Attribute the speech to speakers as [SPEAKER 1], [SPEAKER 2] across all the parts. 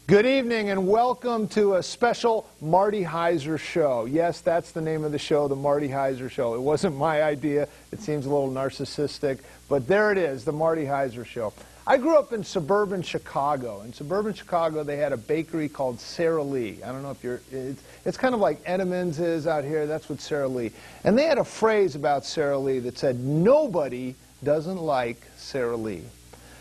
[SPEAKER 1] Good evening and welcome to a special Marty Heiser Show. Yes, that's the name of the show, the Marty Heiser Show. It wasn't my idea. It seems a little narcissistic, but there it is, the Marty Heiser Show. I grew up in suburban Chicago. In suburban Chicago, they had a bakery called Sara Lee. I don't know if you're, it's kind of like Edmunds is out here. That's what Sara Lee. And they had a phrase about Sara Lee that said, "Nobody doesn't like Sara Lee."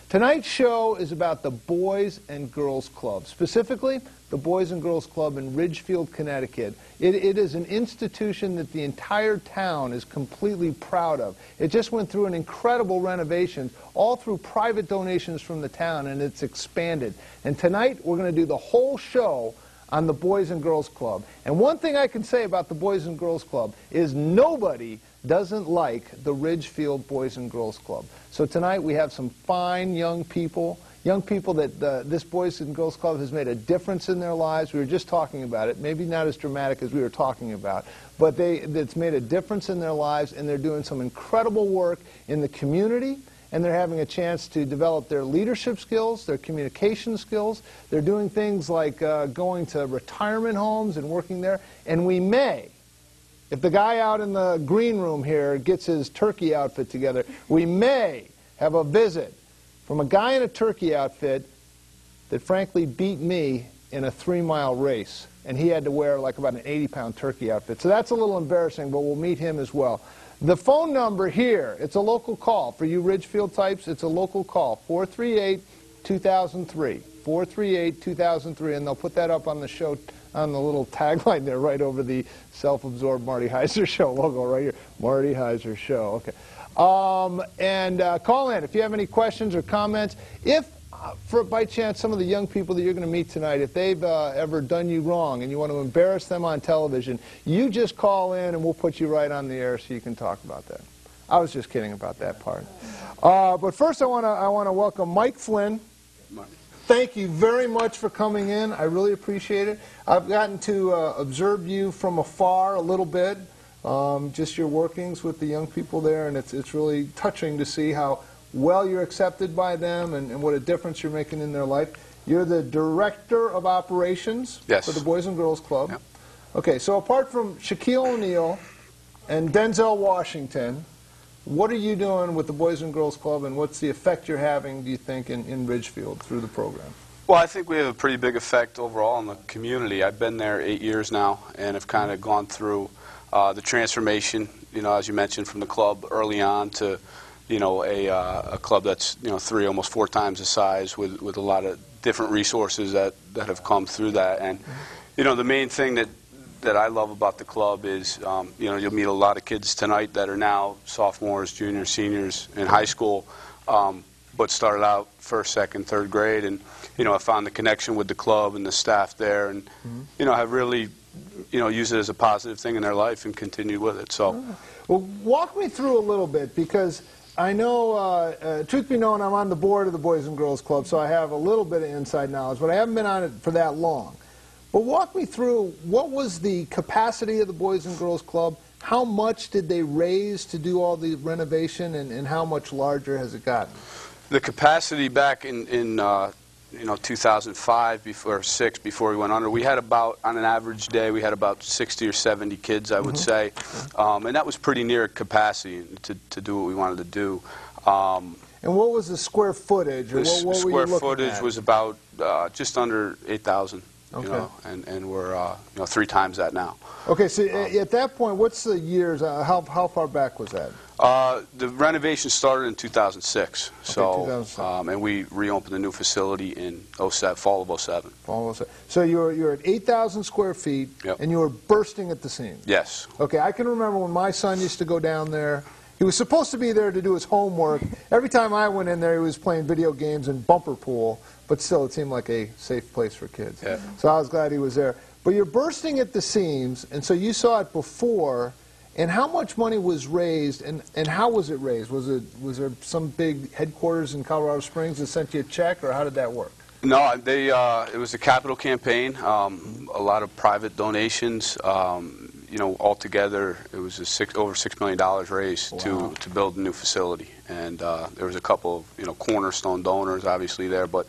[SPEAKER 1] Tonight's show is about the Boys and Girls Club, specifically the Boys and Girls Club in Ridgefield, Connecticut. It is an institution that the entire town is completely proud of. It just went through an incredible renovation, all through private donations from the town, and it's expanded. And tonight we're going to do the whole show on the Boys and Girls Club. And one thing I can say about the Boys and Girls Club is nobody doesn't like the Ridgefield Boys and Girls Club. So tonight we have some fine young people that this Boys and Girls Club has made a difference in their lives. We were just talking about it, maybe not as dramatic as we were talking about, but it's made a difference in their lives, and they're doing some incredible work in the community, and they're having a chance to develop their leadership skills, their communication skills. They're doing things like going to retirement homes and working there, and we may, if the guy out in the green room here gets his turkey outfit together, we may have a visit from a guy in a turkey outfit that frankly beat me in a 3-mile race. And he had to wear like about an 80-pound turkey outfit. So that's a little embarrassing, but we'll meet him as well. The phone number here, it's a local call. For you Ridgefield types, it's a local call, 438-2003. 438-2003, and they'll put that up on the show, on the little tagline there, right over the self-absorbed Marty Heiser Show logo right here. Marty Heiser Show. Okay. Call in if you have any questions or comments. If, by chance, some of the young people that you're going to meet tonight, if they've ever done you wrong and you want to embarrass them on television, you just call in and we'll put you right on the air so you can talk about that. I was just kidding about that part. But first I want to welcome Mike Flynn. Thank you very much for coming in. I really appreciate it. I've gotten to observe you from afar a little bit, just your workings with the young people there, and it's really touching to see how well you're accepted by them and what a difference you're making in their life. You're the Director of Operations for the Boys and Girls Club. Yep. Okay, so apart from Shaquille O'Neal and Denzel Washington, what are you doing with the Boys and Girls Club, and what's the effect you're having, do you think, in Ridgefield through the program?
[SPEAKER 2] Well, I think we have a pretty big effect overall in the community. I've been there 8 years now, and have kind of gone through the transformation, as you mentioned, from the club early on to, a club that's, 3, almost 4 times the size with a lot of different resources that have come through that. And, the main thing that I love about the club is, you'll meet a lot of kids tonight that are now sophomores, juniors, seniors in high school, but started out 1st, 2nd, 3rd grade, and I found the connection with the club and the staff there, and have really used it as a positive thing in their life and continued with it. So,
[SPEAKER 1] well, walk me through a little bit, because I know, truth be known, I'm on the board of the Boys and Girls Club, so I have a little bit of inside knowledge, but I haven't been on it for that long. But walk me through, what was the capacity of the Boys and Girls Club? How much did they raise to do all the renovation, and how much larger has it gotten?
[SPEAKER 2] The capacity back in 2005, before 6, before we went under, we had about, on an average day, we had about 60 or 70 kids, I would say. And that was pretty near capacity to do what we wanted to do.
[SPEAKER 1] And what was the square footage? Or what
[SPEAKER 2] square
[SPEAKER 1] were you looking
[SPEAKER 2] footage
[SPEAKER 1] at?
[SPEAKER 2] Was about just under 8,000.
[SPEAKER 1] Okay.
[SPEAKER 2] And we're 3 times that now.
[SPEAKER 1] Okay, so at that point, what's the years? How far back was that?
[SPEAKER 2] The renovation started in 2006.
[SPEAKER 1] Okay,
[SPEAKER 2] so
[SPEAKER 1] 2006.
[SPEAKER 2] and we reopened the new facility in fall of 07.
[SPEAKER 1] Fall of 07. So you're at 8,000 square feet,
[SPEAKER 2] Yep.
[SPEAKER 1] and you were bursting at the seams.
[SPEAKER 2] Yes.
[SPEAKER 1] Okay, I can remember when my son used to go down there. He was supposed to be there to do his homework. Every time I went in there, he was playing video games and bumper pool, but still, it seemed like a safe place for kids.
[SPEAKER 2] Yeah.
[SPEAKER 1] So I was glad he was there. But you're bursting at the seams, and so you saw it before. And how much money was raised, and how was it raised? Was there some big headquarters in Colorado Springs that sent you a check, or how did that work?
[SPEAKER 2] No, it was a capital campaign, a lot of private donations. Altogether, it was over $6 million raised to build a new facility. And there was a couple of cornerstone donors, obviously, there, but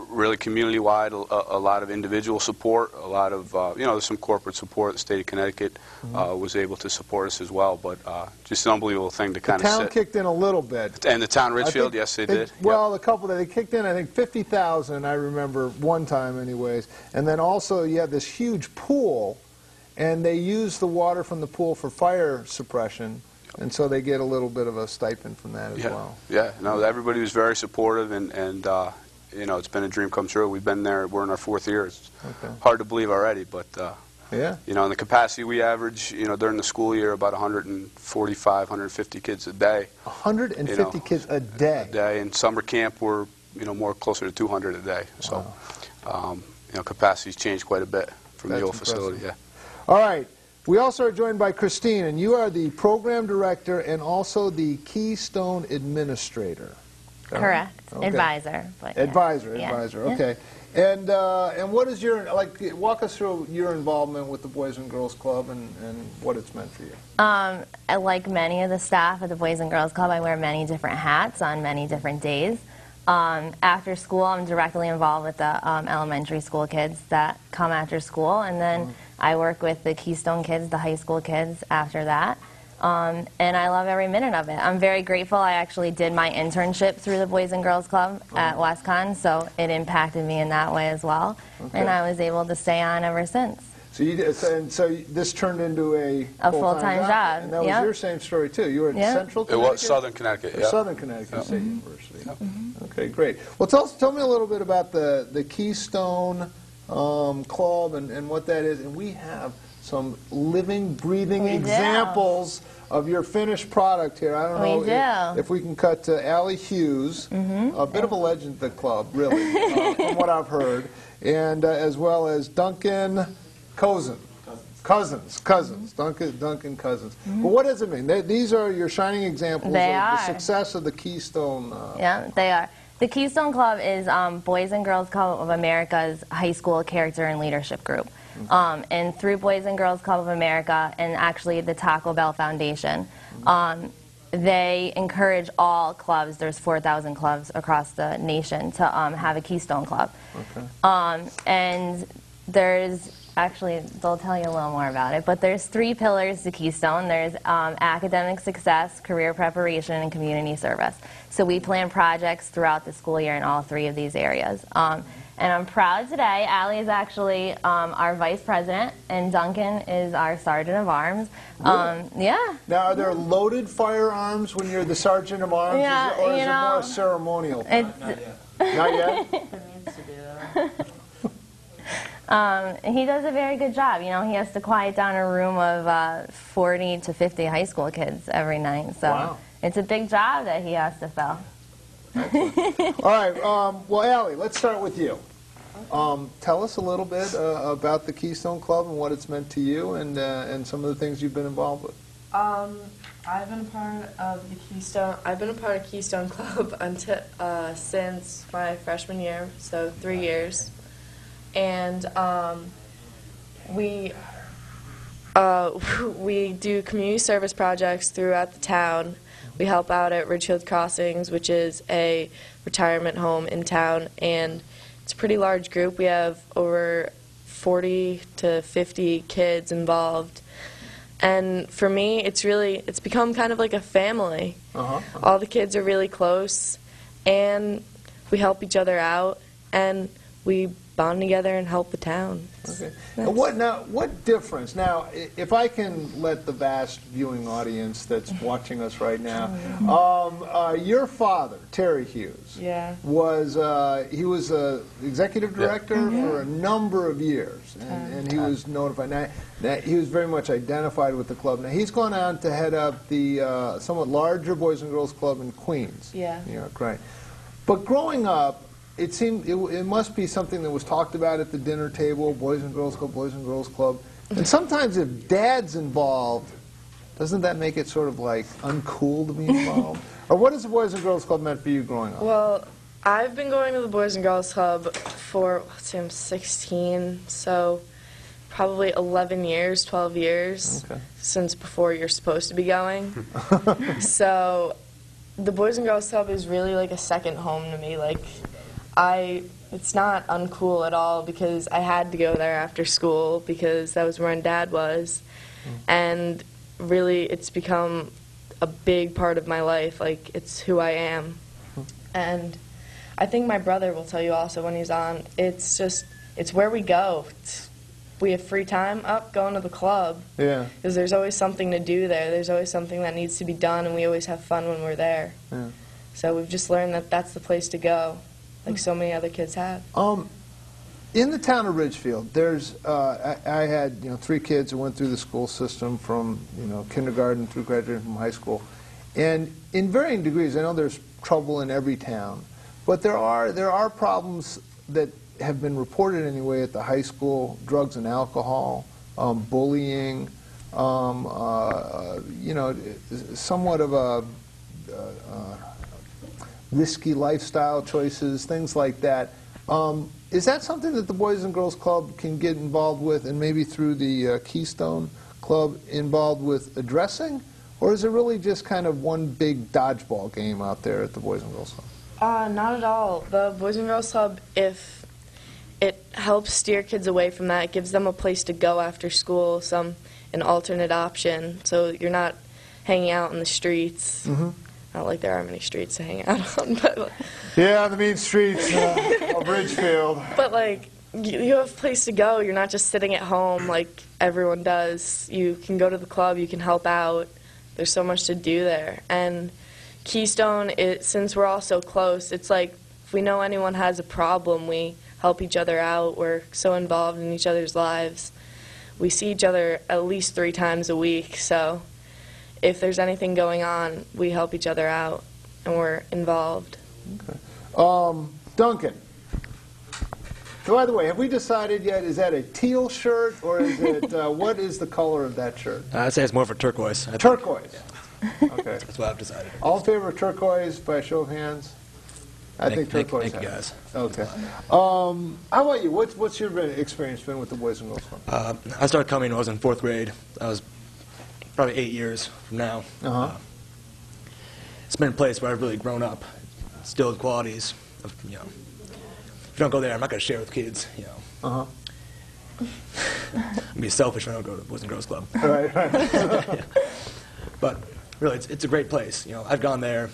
[SPEAKER 2] really community-wide, a lot of individual support, a lot of, there's some corporate support. The state of Connecticut was able to support us as well, but just an unbelievable thing to kind of
[SPEAKER 1] The town kicked in a little bit.
[SPEAKER 2] And the town Ridgefield, yes, they did.
[SPEAKER 1] Well, a couple they kicked in, I think, 50,000, I remember, one time anyways. And then also you have this huge pool, and they use the water from the pool for fire suppression. And so they get a little bit of a stipend from that as well.
[SPEAKER 2] Yeah, no, everybody was very supportive, and it's been a dream come true. We've been there, we're in our 4th year. It's hard to believe already, but, and the capacity we average, during the school year, about 145, 150 kids a day.
[SPEAKER 1] 150 kids a day?
[SPEAKER 2] A day. In summer camp, we're, more closer to 200 a day. So, capacity's changed quite a bit from the old facility,
[SPEAKER 1] All right. We also are joined by Christine, and you are the program director and also the Keystone administrator.
[SPEAKER 3] Correct.
[SPEAKER 1] Okay.
[SPEAKER 3] Advisor. But
[SPEAKER 1] advisor, okay. And what is walk us through your involvement with the Boys and Girls Club and what it's meant for you.
[SPEAKER 3] Like many of the staff at the Boys and Girls Club, I wear many different hats on many different days. After school, I'm directly involved with the elementary school kids that come after school, and then I work with the Keystone kids, the high school kids after that. And I love every minute of it. I'm very grateful. I actually did my internship through the Boys and Girls Club at WestCon, so it impacted me in that way as well. And I was able to stay on ever since.
[SPEAKER 1] So so this turned into a
[SPEAKER 3] full-time job.
[SPEAKER 1] And that was your same story too. You were at Central Connecticut?
[SPEAKER 2] It was Southern Connecticut.
[SPEAKER 1] Southern Connecticut State University. Okay, great. Well, tell me a little bit about the Keystone Club and what that is. And we have some living, breathing examples of your finished product here. I don't know if we can cut to Allie Hughes, a bit of a legend at the club, really, from what I've heard, and as well as Duncan Cousins, Duncan Cousins. But what does it mean? These are your shining examples of the success of the Keystone.
[SPEAKER 3] Yeah, they are. The Keystone Club is Boys and Girls Club of America's high school character and leadership group. And through Boys and Girls Club of America and actually the Taco Bell Foundation, they encourage all clubs, there's 4,000 clubs across the nation, to have a Keystone Club. And there's, actually, they'll tell you a little more about it, but there's 3 pillars to Keystone. There's academic success, career preparation, and community service. So we plan projects throughout the school year in all 3 of these areas. And I'm proud today, Allie is actually our vice president, and Duncan is our sergeant of arms.
[SPEAKER 1] Really? Now, are there loaded firearms when you're the sergeant of arms, or is it more a ceremonial thing?
[SPEAKER 3] Not
[SPEAKER 1] yet. Not yet?
[SPEAKER 3] He does a very good job. He has to quiet down a room of 40 to 50 high school kids every night. So it's a big job that he has to fill.
[SPEAKER 1] All right. Well, Allie, let's start with you. Tell us a little bit about the Keystone Club and what it's meant to you, and some of the things you've been involved with.
[SPEAKER 4] I've been a part of the Keystone. I've been a part of Keystone Club until since my freshman year, so 3 years. And we do community service projects throughout the town. We help out at Ridgefield Crossings, which is a retirement home in town, and it's a pretty large group. We have over 40 to 50 kids involved. And for me, it's become kind of like a family. All the kids are really close, and we help each other out, and we bond together and help the town.
[SPEAKER 1] Okay. What difference? Now, if I can let the vast viewing audience that's watching us right now, your father, Terry Hughes, was he was executive director for a number of years, and he was notified. Now, he was very much identified with the club. Now, he's gone on to head up the somewhat larger Boys and Girls Club in Queens, New York, right? But growing up, it seemed it must be something that was talked about at the dinner table, Boys and Girls Club, Boys and Girls Club. And sometimes if Dad's involved, doesn't that make it sort of like uncool to be involved? Or what has the Boys and Girls Club meant for you growing up?
[SPEAKER 4] Well, I've been going to the Boys and Girls Club for, let's say I'm 16, so probably 11 years, 12 years, since before you're supposed to be going. So the Boys and Girls Club is really like a second home to me. Like, it's not uncool at all because I had to go there after school because that was where my dad was. And really it's become a big part of my life. Like, it's who I am. And I think my brother will tell you also when he's on, it's where we go. We have free time, going to the club. Yeah. Because there's always something to do there. There's always something that needs to be done, and we always have fun when we're there. Yeah. So we've just learned that that's the place to go, like so many other kids have.
[SPEAKER 1] In the town of Ridgefield, there's I had 3 kids who went through the school system from kindergarten through graduating from high school, and in varying degrees. I know there's trouble in every town, but there are problems that have been reported anyway at the high school: drugs and alcohol, bullying, somewhat of a risky lifestyle choices, things like that. Is that something that the Boys and Girls Club can get involved with, and maybe through the Keystone Club involved with addressing? Or is it really just kind of one big dodgeball game out there at the Boys and Girls Club?
[SPEAKER 4] Not at all. The Boys and Girls Club, if it helps steer kids away from that, it gives them a place to go after school, an alternate option, so you're not hanging out in the streets. Mm-hmm. Not like there are many streets to hang out on, but
[SPEAKER 1] yeah, the mean streets of Ridgefield.
[SPEAKER 4] But like, you have a place to go. You're not just sitting at home like everyone does. You can go to the club. You can help out. There's so much to do there. And Keystone, since we're all so close, it's like if we know anyone has a problem, we help each other out. We're so involved in each other's lives. We see each other at least 3 times a week, so if there's anything going on, we help each other out, and we're involved.
[SPEAKER 1] Okay. Duncan, by the way, have we decided yet, is that a teal shirt, or is it, what is the color of that shirt?
[SPEAKER 5] I'd say it's more for turquoise.
[SPEAKER 1] Turquoise.
[SPEAKER 5] Yeah.
[SPEAKER 1] Okay.
[SPEAKER 5] That's what I've decided.
[SPEAKER 1] All in favor of turquoise by a show of hands? I think turquoise.
[SPEAKER 5] Thank you, guys.
[SPEAKER 1] Okay. How about you? What's your experience been with the Boys and Girls Club?
[SPEAKER 5] I started coming when I was in 4th grade. I was probably 8 years from now. It's been a place where I've really grown up, instilled qualities of, if you don't go there, I'm not going to share with kids, I'm going to be selfish when I don't go to the Boys and Girls Club.
[SPEAKER 1] Right.
[SPEAKER 5] Yeah. But really, it's a great place. I've gone there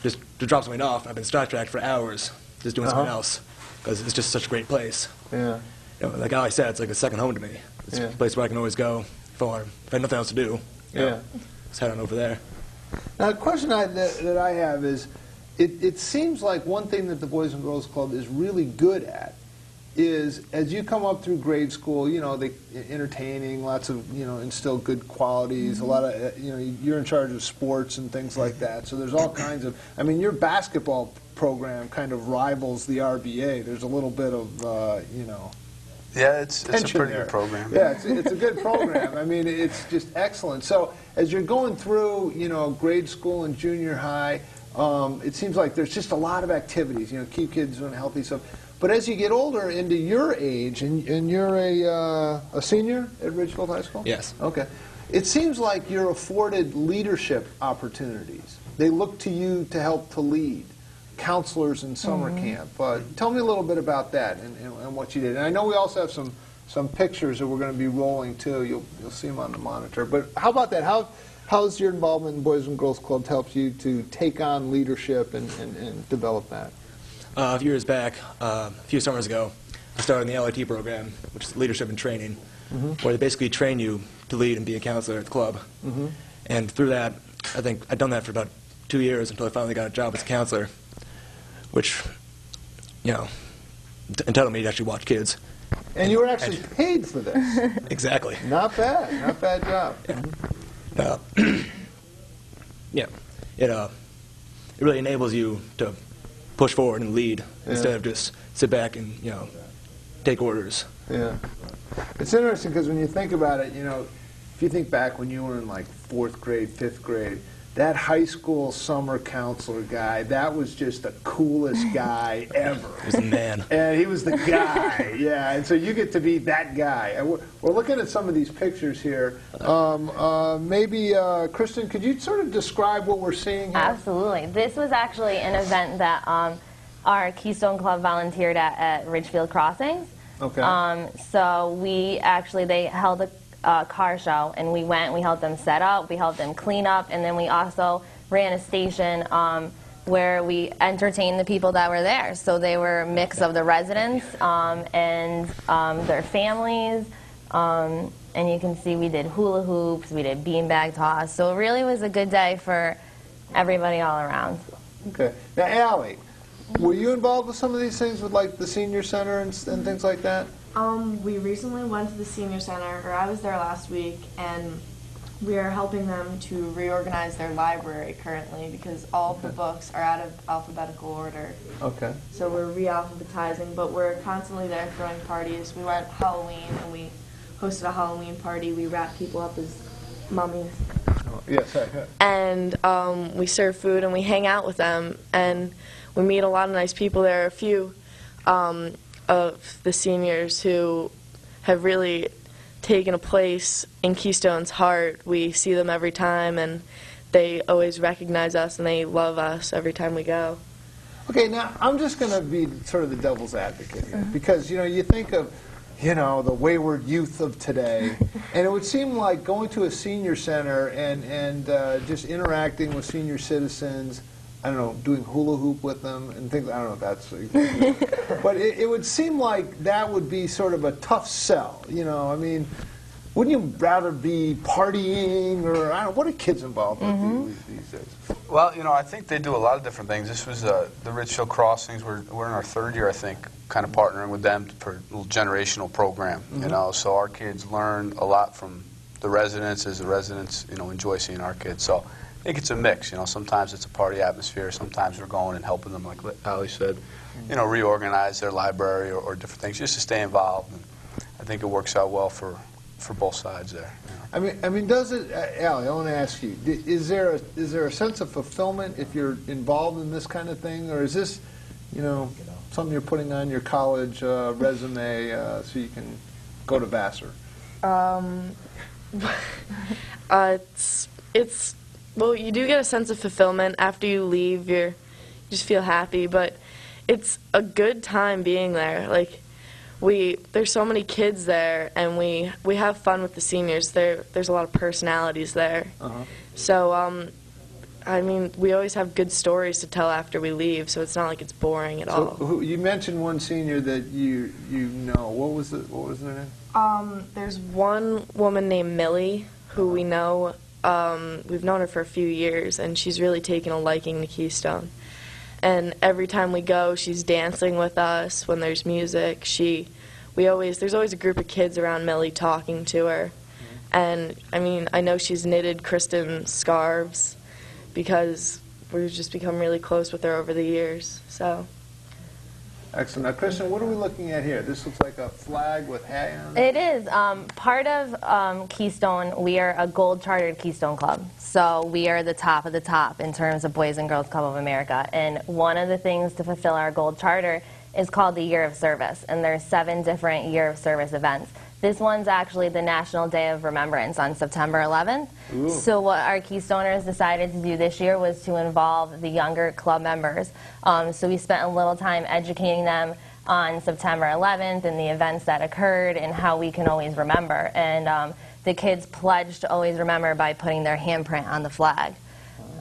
[SPEAKER 5] just to drop something off. I've been sidetracked for hours just doing something else because it's just such a great place. Yeah. Like Ali said, it's like a second home to me. It's a place where I can always go if I have nothing else to do. Just head on over there.
[SPEAKER 1] Now, the question that I have is, it seems like one thing that the Boys and Girls Club is really good at is, as you come up through grade school, they entertaining, lots of, instill good qualities, a lot of, you're in charge of sports and things like that. So there's all kinds of, your basketball program kind of rivals the RBA. There's a little bit of,
[SPEAKER 2] Yeah, it's a pretty
[SPEAKER 1] there.
[SPEAKER 2] good program.
[SPEAKER 1] Yeah, it's a good program. It's just excellent. So as you're going through, grade school and junior high, it seems like there's just a lot of activities, keep kids doing healthy stuff. But as you get older, into your age, and you're a senior at Ridgefield High School?
[SPEAKER 5] Yes.
[SPEAKER 1] Okay. It seems like you're afforded leadership opportunities. They look to you to help to lead. Counselors in summer camp. Tell me a little bit about that and what you did. And I know we also have some pictures that we're going to be rolling too. You'll see them on the monitor. But how about that? How's your involvement in Boys and Girls Club helped you to take on leadership and develop that?
[SPEAKER 5] A few years back, a few summers ago, I started in the LIT program, which is Leadership and Training, where they basically train you to lead and be a counselor at the club. And through that, I think I'd done that for about 2 years until I finally got a job as a counselor, which, entitled me to actually watch kids.
[SPEAKER 1] And you were actually paid for this.
[SPEAKER 5] Exactly.
[SPEAKER 1] Not bad. Not bad job.
[SPEAKER 5] It really enables you to push forward and lead instead of just sit back and take orders.
[SPEAKER 1] Yeah, it's interesting because when you think about it, if you think back when you were in like 4th grade, 5th grade, that high school summer counselor guy, that was just the coolest guy ever.
[SPEAKER 5] He was the man.
[SPEAKER 1] And he was the guy, yeah. And so you get to be that guy. And we're looking at some of these pictures here. Maybe, Kristen, could you sort of describe what we're seeing here?
[SPEAKER 3] Absolutely. This was actually an event that our Keystone Club volunteered at Ridgefield Crossings.
[SPEAKER 1] Okay.
[SPEAKER 3] So they held a car show, and we went, we helped them set up, we helped them clean up, and then we also ran a station where we entertained the people that were there. So they were a mix of the residents and their families. And you can see we did hula hoops, we did beanbag toss. So it really was a good day for everybody all around.
[SPEAKER 1] Okay. Now, Allie, were you involved with some of these things with like the senior center and things like that?
[SPEAKER 4] We recently went to the senior center, or I was there last week, and we are helping them to reorganize their library currently because all of the books are out of alphabetical order.
[SPEAKER 1] Okay.
[SPEAKER 4] So we're re-alphabetizing, but we're constantly there throwing parties. We went Halloween, and we hosted a Halloween party. We wrapped people up as mummies.
[SPEAKER 1] Oh, yes,
[SPEAKER 4] And we serve food, and we hang out with them, and we meet a lot of nice people. There are a few of the seniors who have really taken a place in Keystone's heart. We see them every time, and they always recognize us, and they love us every time we go.
[SPEAKER 1] Okay, now I'm just going to be sort of the devil's advocate here, because you think of the wayward youth of today, and it would seem like going to a senior center and just interacting with senior citizens. I don't know, doing hula hoop with them and things. I don't know if that's, but it would seem like that would be sort of a tough sell. I mean, wouldn't you rather be partying or I don't know, what are kids involved with these days?
[SPEAKER 2] Well, I think they do a lot of different things. This was the Ridgefield Crossings. We're in our third year, I think, kind of partnering with them for a little generational program. So our kids learn a lot from the residents as the residents, enjoy seeing our kids. So I think it's a mix. Sometimes it's a party atmosphere. Sometimes we're going and helping them, like Ali said, reorganize their library or different things just to stay involved. And I think it works out well for both sides there.
[SPEAKER 1] I mean, does it, Ali? I want to ask you: is there a sense of fulfillment if you're involved in this kind of thing, or is this, something you're putting on your college resume so you can go to Vassar?
[SPEAKER 4] It's well, you do get a sense of fulfillment after you leave. You just feel happy, but it's a good time being there. Like there's so many kids there, and we have fun with the seniors. There's a lot of personalities there. So I mean, we always have good stories to tell after we leave, so it's not like it's boring at all.
[SPEAKER 1] You mentioned one senior that you know. What was their name?
[SPEAKER 4] There's one woman named Millie who we know. We've known her for a few years, and she's really taken a liking to Keystone. And every time we go, she's dancing with us when there's music. There's always a group of kids around Millie talking to her. And I mean, I know she's knitted Kristen scarves because we've just become really close with her over the years. So.
[SPEAKER 1] Excellent. Now, Kristen, what are we looking at here? This looks like a flag with hands.
[SPEAKER 3] It is. Part of Keystone, we are a gold chartered Keystone Club. So we are the top of the top in terms of Boys and Girls Club of America. And one of the things to fulfill our gold charter is called the Year of Service. And there's 7 different Year of Service events. This one's actually the National Day of Remembrance on September 11th. Ooh. So what our Keystoners decided to do this year was to involve the younger club members. So we spent a little time educating them on September 11th and the events that occurred and how we can always remember. And the kids pledged to always remember by putting their handprint on the flag.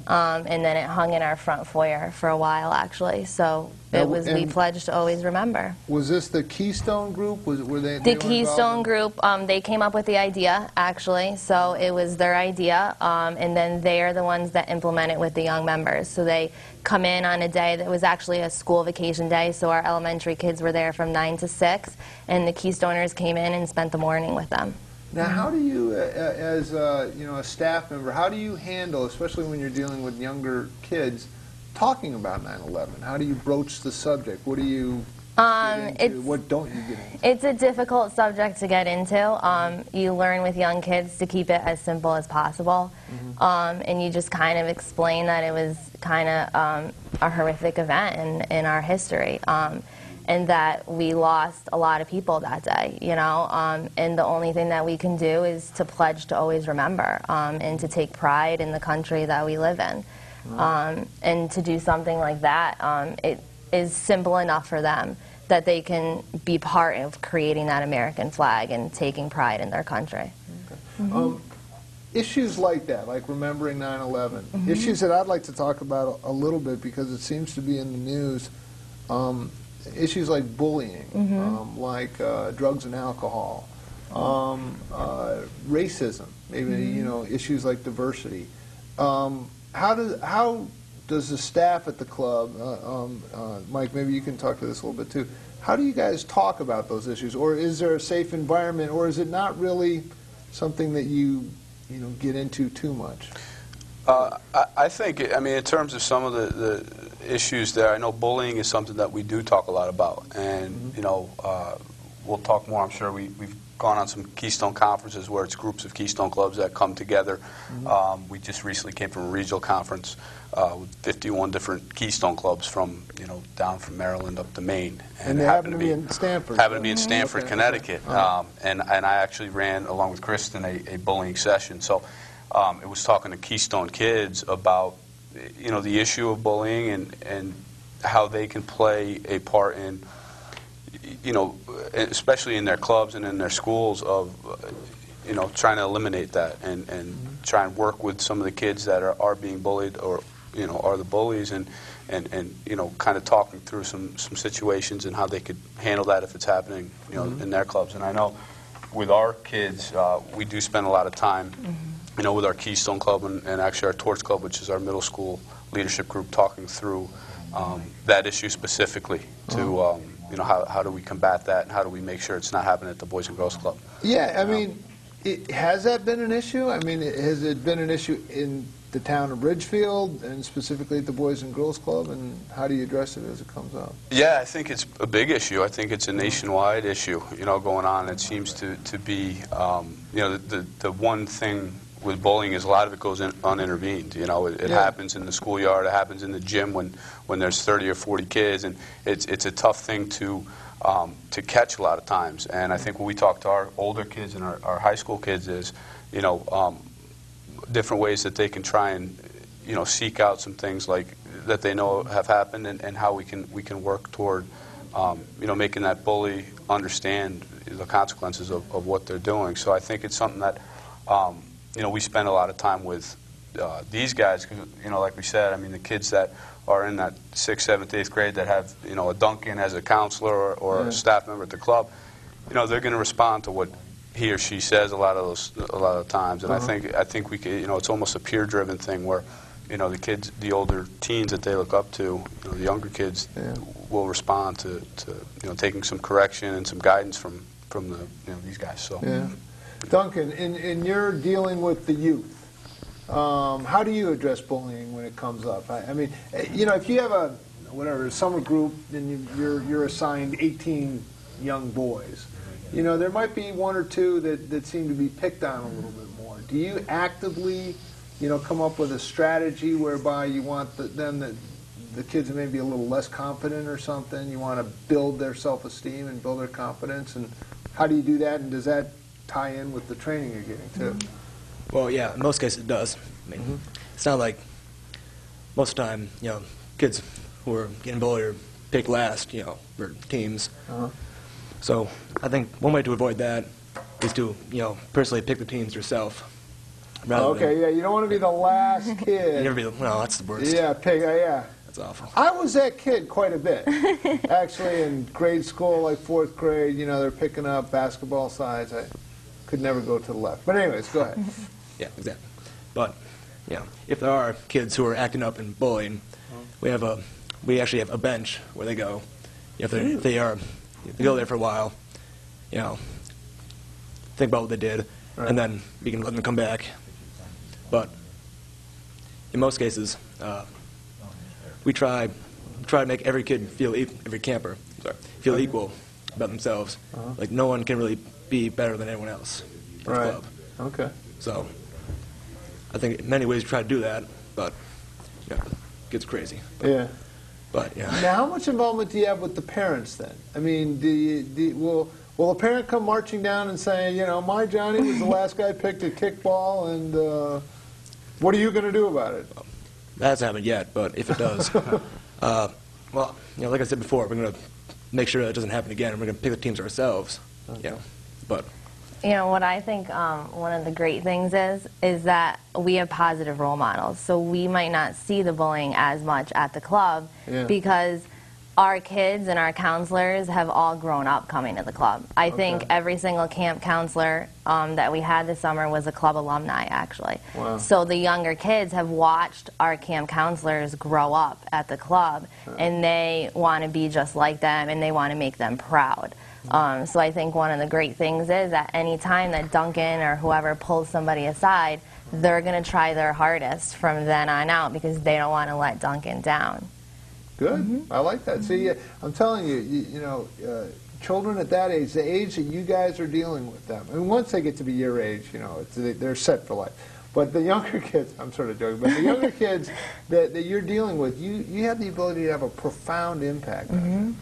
[SPEAKER 3] And then it hung in our front foyer for a while, actually. So we pledged to always remember.
[SPEAKER 1] Was this the Keystone group? Were they
[SPEAKER 3] the Keystone group? They came up with the idea, actually. So it was their idea, and then they are the ones that implement it with the young members. So they come in on a day that was actually a school vacation day. So our elementary kids were there from 9 to 6, and the Keystoners came in and spent the morning with them.
[SPEAKER 1] Now, how do you, as a staff member, how do you handle, especially when you're dealing with younger kids, talking about 9/11? How do you broach the subject? What do you get into? What don't you get into?
[SPEAKER 3] It's a difficult subject to get into. You learn with young kids to keep it as simple as possible, and you just kind of explain that it was kind of a horrific event in our history. And that we lost a lot of people that day, and the only thing that we can do is to pledge to always remember, and to take pride in the country that we live in. And to do something like that, is simple enough for them that they can be part of creating that American flag and taking pride in their country.
[SPEAKER 1] Okay. Issues like that, like remembering 9/11, issues that I'd like to talk about a little bit because it seems to be in the news, issues like bullying, like drugs and alcohol, racism, maybe issues like diversity. How does the staff at the club, Mike, maybe you can talk to this a little bit too, how do you guys talk about those issues? Or is there a safe environment, or is it not really something that you get into too much?
[SPEAKER 2] I think, in terms of some of the issues there, I know bullying is something that we do talk a lot about, and we'll talk more. I'm sure we've gone on some Keystone conferences where it's groups of Keystone clubs that come together. We just recently came from a regional conference with 51 different Keystone clubs from down from Maryland up to Maine,
[SPEAKER 1] and they happen to be in Stamford.
[SPEAKER 2] Happen to be in Stamford, Connecticut, and I actually ran along with Kristen a bullying session. So it was talking to Keystone kids about the issue of bullying and how they can play a part in especially in their clubs and in their schools of trying to eliminate that and try and work with some of the kids that are being bullied or are the bullies and kind of talking through some situations and how they could handle that if it's happening in their clubs. And I know with our kids we do spend a lot of time with our Keystone Club and actually our Torch Club, which is our middle school leadership group, talking through that issue specifically to how do we combat that and how do we make sure it's not happening at the Boys and Girls Club.
[SPEAKER 1] Yeah, has that been an issue? Has it been an issue in the town of Ridgefield and specifically at the Boys and Girls Club, and how do you address it as it comes up?
[SPEAKER 2] Yeah, I think it's a big issue. I think it's a nationwide issue, going on. It seems to be, the one thing with bullying is a lot of it goes unintervened. It happens in the schoolyard, it happens in the gym when there's 30 or 40 kids, and it's a tough thing to catch a lot of times. And I think when we talk to our older kids and our high school kids is, different ways that they can try and seek out some things like that they know have happened and how we can work toward making that bully understand the consequences of what they're doing. So I think it's something that we spend a lot of time with these guys, because, like we said, the kids that are in that 6th, 7th, 8th grade that have, a Duncan as a counselor or a staff member at the club, they're going to respond to what he or she says a lot of times. And I think we could, it's almost a peer-driven thing where, the kids, the older teens that they look up to, the younger kids will respond to taking some correction and some guidance from these guys. So.
[SPEAKER 1] Yeah. Duncan, in your dealing with the youth, how do you address bullying when it comes up? If you have a summer group and you're assigned 18 young boys, there might be one or two that seem to be picked on a little bit more. Do you actively, come up with a strategy whereby you want the kids may be a little less confident or something? You want to build their self-esteem and build their confidence, and how do you do that? And does that tie in with the training you're getting too?
[SPEAKER 5] Well, yeah, in most cases it does. It's not like most of the time, kids who are getting bullied are picked last, for teams. So I think one way to avoid that is to, personally pick the teams yourself.
[SPEAKER 1] You don't want to be the last kid.
[SPEAKER 5] No, that's the worst.
[SPEAKER 1] Yeah,
[SPEAKER 5] That's awful.
[SPEAKER 1] I was that kid quite a bit. Actually, in grade school, like 4th grade, they're picking up basketball sides. I could never go to the left. But anyways, go ahead.
[SPEAKER 5] Yeah, exactly. But, if there are kids who are acting up and bullying, we actually have a bench where they go. If they go there for a while, think about what they did, and then we can let them come back. But in most cases, we try to make every kid every camper feel equal about themselves. Like no one can really be better than anyone else in the club.
[SPEAKER 1] Okay.
[SPEAKER 5] So I think in many ways we try to do that, but it gets crazy. But
[SPEAKER 1] Now, how much involvement do you have with the parents then? Will a parent come marching down and say, my Johnny was the last guy picked a kickball, and what are you going to do about it?
[SPEAKER 5] That hasn't happened yet, but if it does, Well, like I said before, we're going to make sure that doesn't happen again, and we're going to pick the teams ourselves.
[SPEAKER 1] Okay.
[SPEAKER 5] But
[SPEAKER 3] what I think one of the great things is that we have positive role models. So we might not see the bullying as much at the club because our kids and our counselors have all grown up coming to the club. I think every single camp counselor that we had this summer was a club alumni, actually.
[SPEAKER 1] Wow.
[SPEAKER 3] So the younger kids have watched our camp counselors grow up at the club, and they want to be just like them, and they want to make them proud. So I think one of the great things is that any time that Duncan or whoever pulls somebody aside, they're going to try their hardest from then on out because they don't want to let Duncan down.
[SPEAKER 1] Good. I like that. See, I'm telling you, children at that age, the age that you guys are dealing with them, and once they get to be your age, they're set for life. But the younger kids, I'm sort of joking, but the younger kids that you're dealing with, you have the ability to have a profound impact on them.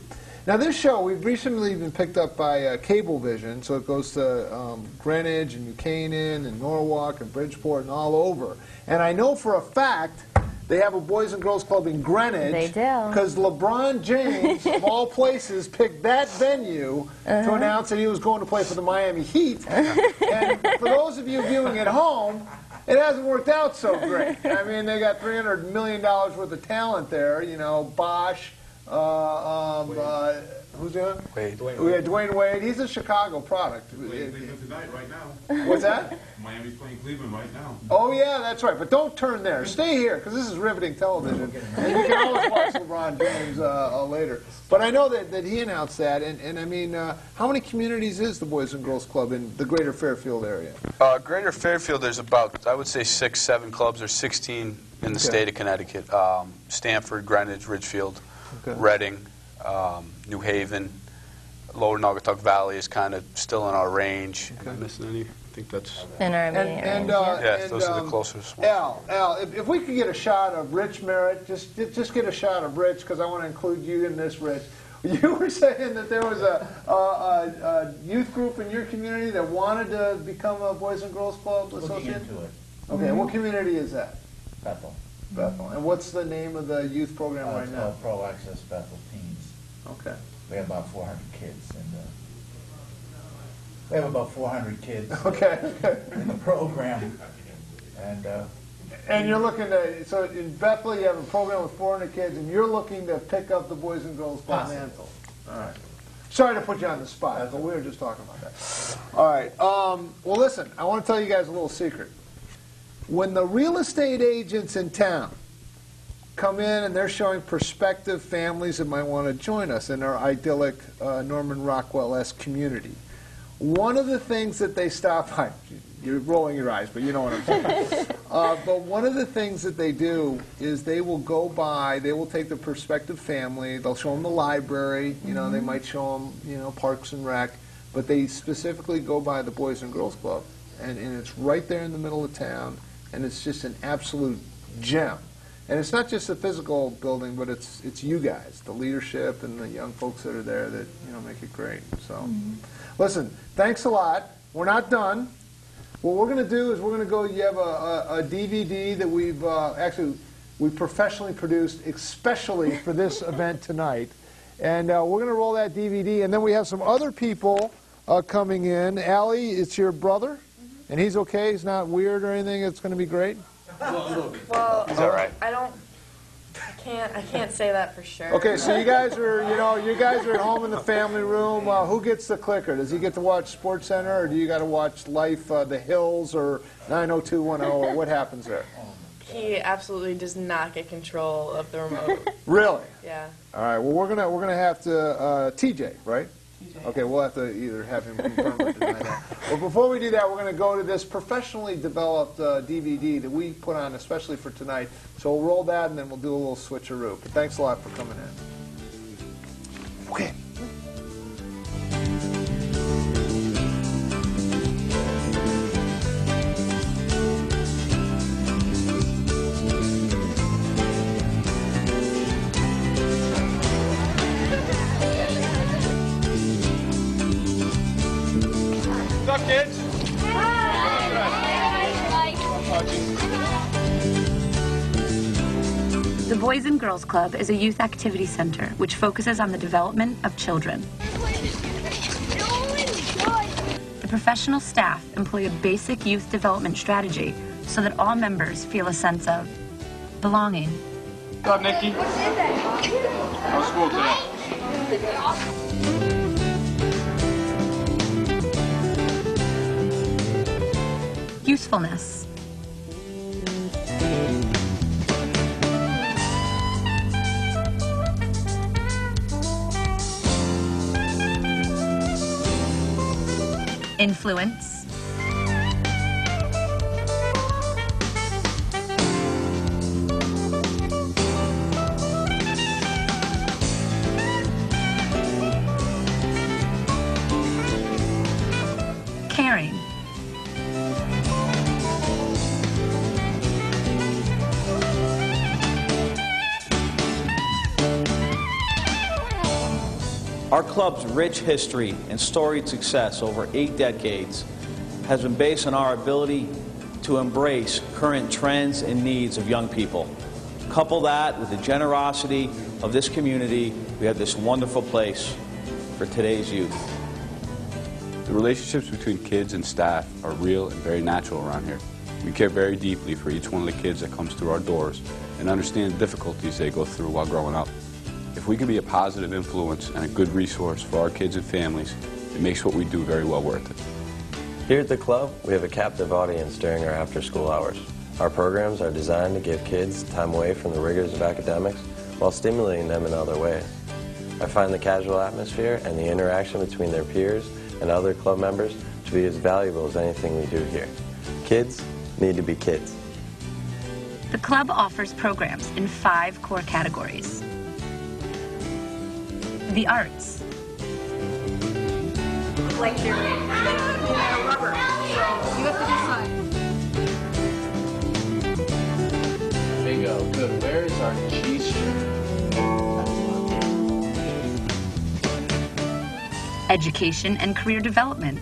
[SPEAKER 1] Now, this show, we've recently been picked up by Cablevision, so it goes to Greenwich and New Canaan and Norwalk and Bridgeport and all over. And I know for a fact they have a Boys and Girls Club in Greenwich.
[SPEAKER 3] They do.
[SPEAKER 1] Because LeBron James, of all places, picked that venue to announce that he was going to play for the Miami Heat. And for those of you viewing at home, it hasn't worked out so great. I mean, they got $300 million worth of talent there. Bosch, who's the other?
[SPEAKER 2] Wade.
[SPEAKER 1] We had Dwayne Wade. He's a Chicago product.
[SPEAKER 6] Playing Cleveland tonight, right now.
[SPEAKER 1] What's that?
[SPEAKER 6] Miami's playing Cleveland right now.
[SPEAKER 1] Oh, yeah, that's right. But don't turn there. Stay here, because this is riveting television. And you can always watch LeBron James later. But I know that he announced that. And I mean, how many communities is the Boys and Girls Club in the greater Fairfield area?
[SPEAKER 2] Greater Fairfield, there's about, I would say, 6, 7 clubs. There's 16 in the state of Connecticut. Stanford, Greenwich, Ridgefield, Reading, New Haven, Lower Naugatuck Valley is kind of still in our range. Am I missing any? I think that's...
[SPEAKER 3] In our immediate range,
[SPEAKER 2] yes, those are the closest ones.
[SPEAKER 1] Al, if we could get a shot of Rich Merritt, just get a shot of Rich, because I want to include you in this, Rich. You were saying that there was a youth group in your community that wanted to become a Boys and Girls Club associate?
[SPEAKER 7] Looking into it.
[SPEAKER 1] Okay, what community is that?
[SPEAKER 7] Bethel.
[SPEAKER 1] Bethel. And what's the name of the youth program right
[SPEAKER 7] It's
[SPEAKER 1] now?
[SPEAKER 7] called Pro Access Bethel Teens.
[SPEAKER 1] Okay.
[SPEAKER 7] We have about 400 kids we have about 400 kids
[SPEAKER 1] Okay.
[SPEAKER 7] in the program.
[SPEAKER 1] And you're looking to, so in Bethel you have a program with 400 kids, and you're looking to pick up the Boys and Girls Club mantle. All right. Sorry to put you on the spot, but we were just talking about that. All right. Well, listen, I want to tell you guys a little secret. When the real estate agents in town come in and they're showing prospective families that might want to join us in our idyllic Norman Rockwell-esque community, one of the things that they stop by, you're rolling your eyes, but you know what I'm saying. But one of the things that they do is they will go by, they will take the prospective family, they'll show them the library, they might show them, Parks and Rec, but they specifically go by the Boys and Girls Club. And it's right there in the middle of town, and it's just an absolute gem. And it's not just the physical building, but it's you guys, the leadership and the young folks that are there that make it great. So, listen, thanks a lot. We're not done. What we're going to do is we're going to go. You have a DVD that we've professionally produced, especially for this event tonight, and we're going to roll that DVD. And then we have some other people coming in. Allie, it's your brother, and he's okay. He's not weird or anything. It's going to be great.
[SPEAKER 4] Well,
[SPEAKER 2] He's all right.
[SPEAKER 4] I can't say that for sure.
[SPEAKER 1] Okay, so you guys are, at home in the family room. Who gets the clicker? Does he get to watch SportsCenter, or do you got to watch Life, The Hills, or 90210, or what happens there?
[SPEAKER 4] He absolutely does not get control of the remote.
[SPEAKER 1] Really?
[SPEAKER 4] Yeah.
[SPEAKER 1] All right. Well, we're gonna have to TJ, right? Okay, we'll have to either have him confirm or deny that. Well, before we do that, we're going to go to this professionally developed DVD that we put on especially for tonight. So we'll roll that, and then we'll do a little switcheroo. But thanks a lot for coming in. Okay.
[SPEAKER 2] What's up, kids?
[SPEAKER 8] The Boys and Girls Club is a youth activity center which focuses on the development of children. The professional staff employ a basic youth development strategy so that all members feel a sense of belonging.
[SPEAKER 6] What's up, Nikki? How's school today?
[SPEAKER 8] Usefulness. Influence. Caring.
[SPEAKER 9] Our club's rich history and storied success over 8 decades has been based on our ability to embrace current trends and needs of young people. Couple that with the generosity of this community, we have this wonderful place for today's youth.
[SPEAKER 2] The relationships between kids and staff are real and very natural around here. We care very deeply for each one of the kids that comes through our doors and understand the difficulties they go through while growing up. If we can be a positive influence and a good resource for our kids and families, it makes what we do very well worth it.
[SPEAKER 10] Here at the club, we have a captive audience during our after-school hours. Our programs are designed to give kids time away from the rigors of academics while stimulating them in other ways. I find the casual atmosphere and the interaction between their peers and other club members to be as valuable as anything we do here. Kids need to be kids.
[SPEAKER 8] The club offers programs in 5 core categories. The arts.
[SPEAKER 11] Like your rubber, so you have to decide.
[SPEAKER 9] Bingo. Good. Where's our cheese string?
[SPEAKER 8] Education and career development.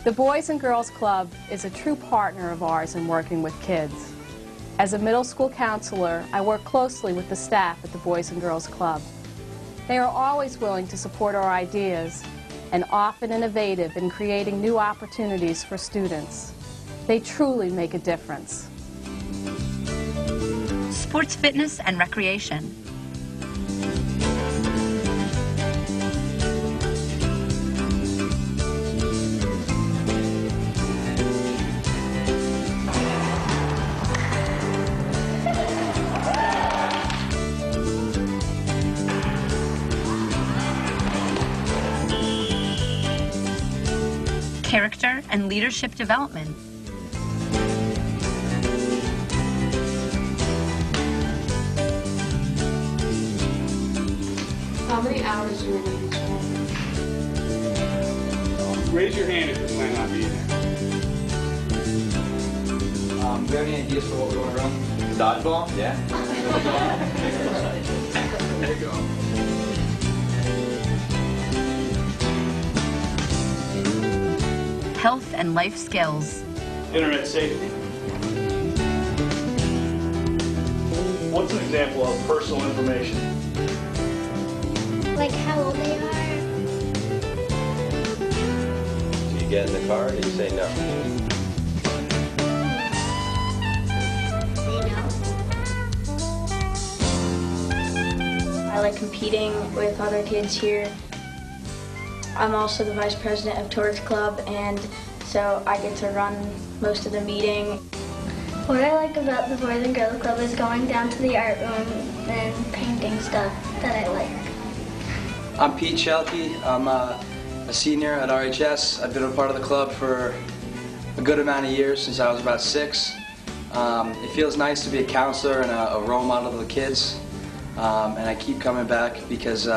[SPEAKER 11] The Boys and Girls Club is a true partner of ours in working with kids. As a middle school counselor, I work closely with the staff at the Boys and Girls Club. They are always willing to support our ideas and often innovative in creating new opportunities for students. They truly make a difference.
[SPEAKER 8] Sports, fitness, and recreation. Character and leadership development.
[SPEAKER 12] How many hours do we need each one?
[SPEAKER 6] Raise your hand if you're planning on being there.
[SPEAKER 13] Do you have any ideas for what we want to run? Dodgeball? Yeah.
[SPEAKER 6] There you go.
[SPEAKER 8] Health and life skills.
[SPEAKER 14] Internet safety. What's an example of personal information?
[SPEAKER 15] Like how old they are.
[SPEAKER 10] Do you get in the car or do you say no?
[SPEAKER 15] I like competing with other kids here. I'm also the vice president of Torch Club, and so I get to run most of the meeting.
[SPEAKER 16] What I like about the Boys and Girls Club is going down to the art room and painting stuff that I like.
[SPEAKER 17] I'm Pete Shelkey. I'm a senior at RHS. I've been a part of the club for a good amount of years, since I was about 6. It feels nice to be a counselor and a role model to the kids. And I keep coming back because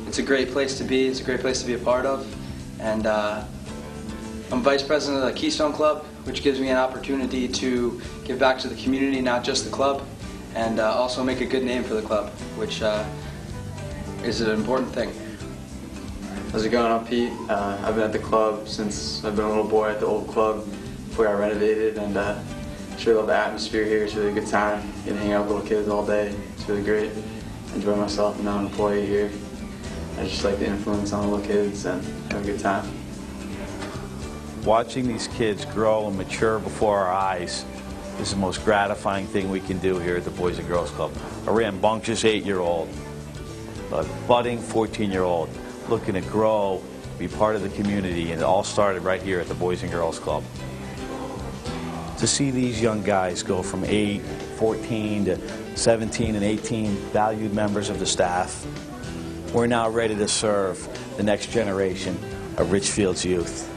[SPEAKER 17] it's a great place to be. It's a great place to be a part of. And I'm vice president of the Keystone Club, which gives me an opportunity to give back to the community, not just the club. and also make a good name for the club, which is an important thing.
[SPEAKER 18] How's it going? I'm Pete. I've been at the club since I've been a little boy at the old club before I renovated, and just really love the atmosphere here. It's really a good time. Get to hang out with little kids all day. It's really great. Enjoy myself. I'm now an employee here. I just like the influence on the little kids and have a good time.
[SPEAKER 9] Watching these kids grow and mature before our eyes is the most gratifying thing we can do here at the Boys and Girls Club. A rambunctious 8-year-old, a budding 14-year-old, looking to grow, be part of the community, and it all started right here at the Boys and Girls Club. To see these young guys go from 8, 14 to 17 and 18 valued members of the staff, we're now ready to serve the next generation of Ridgefield's youth.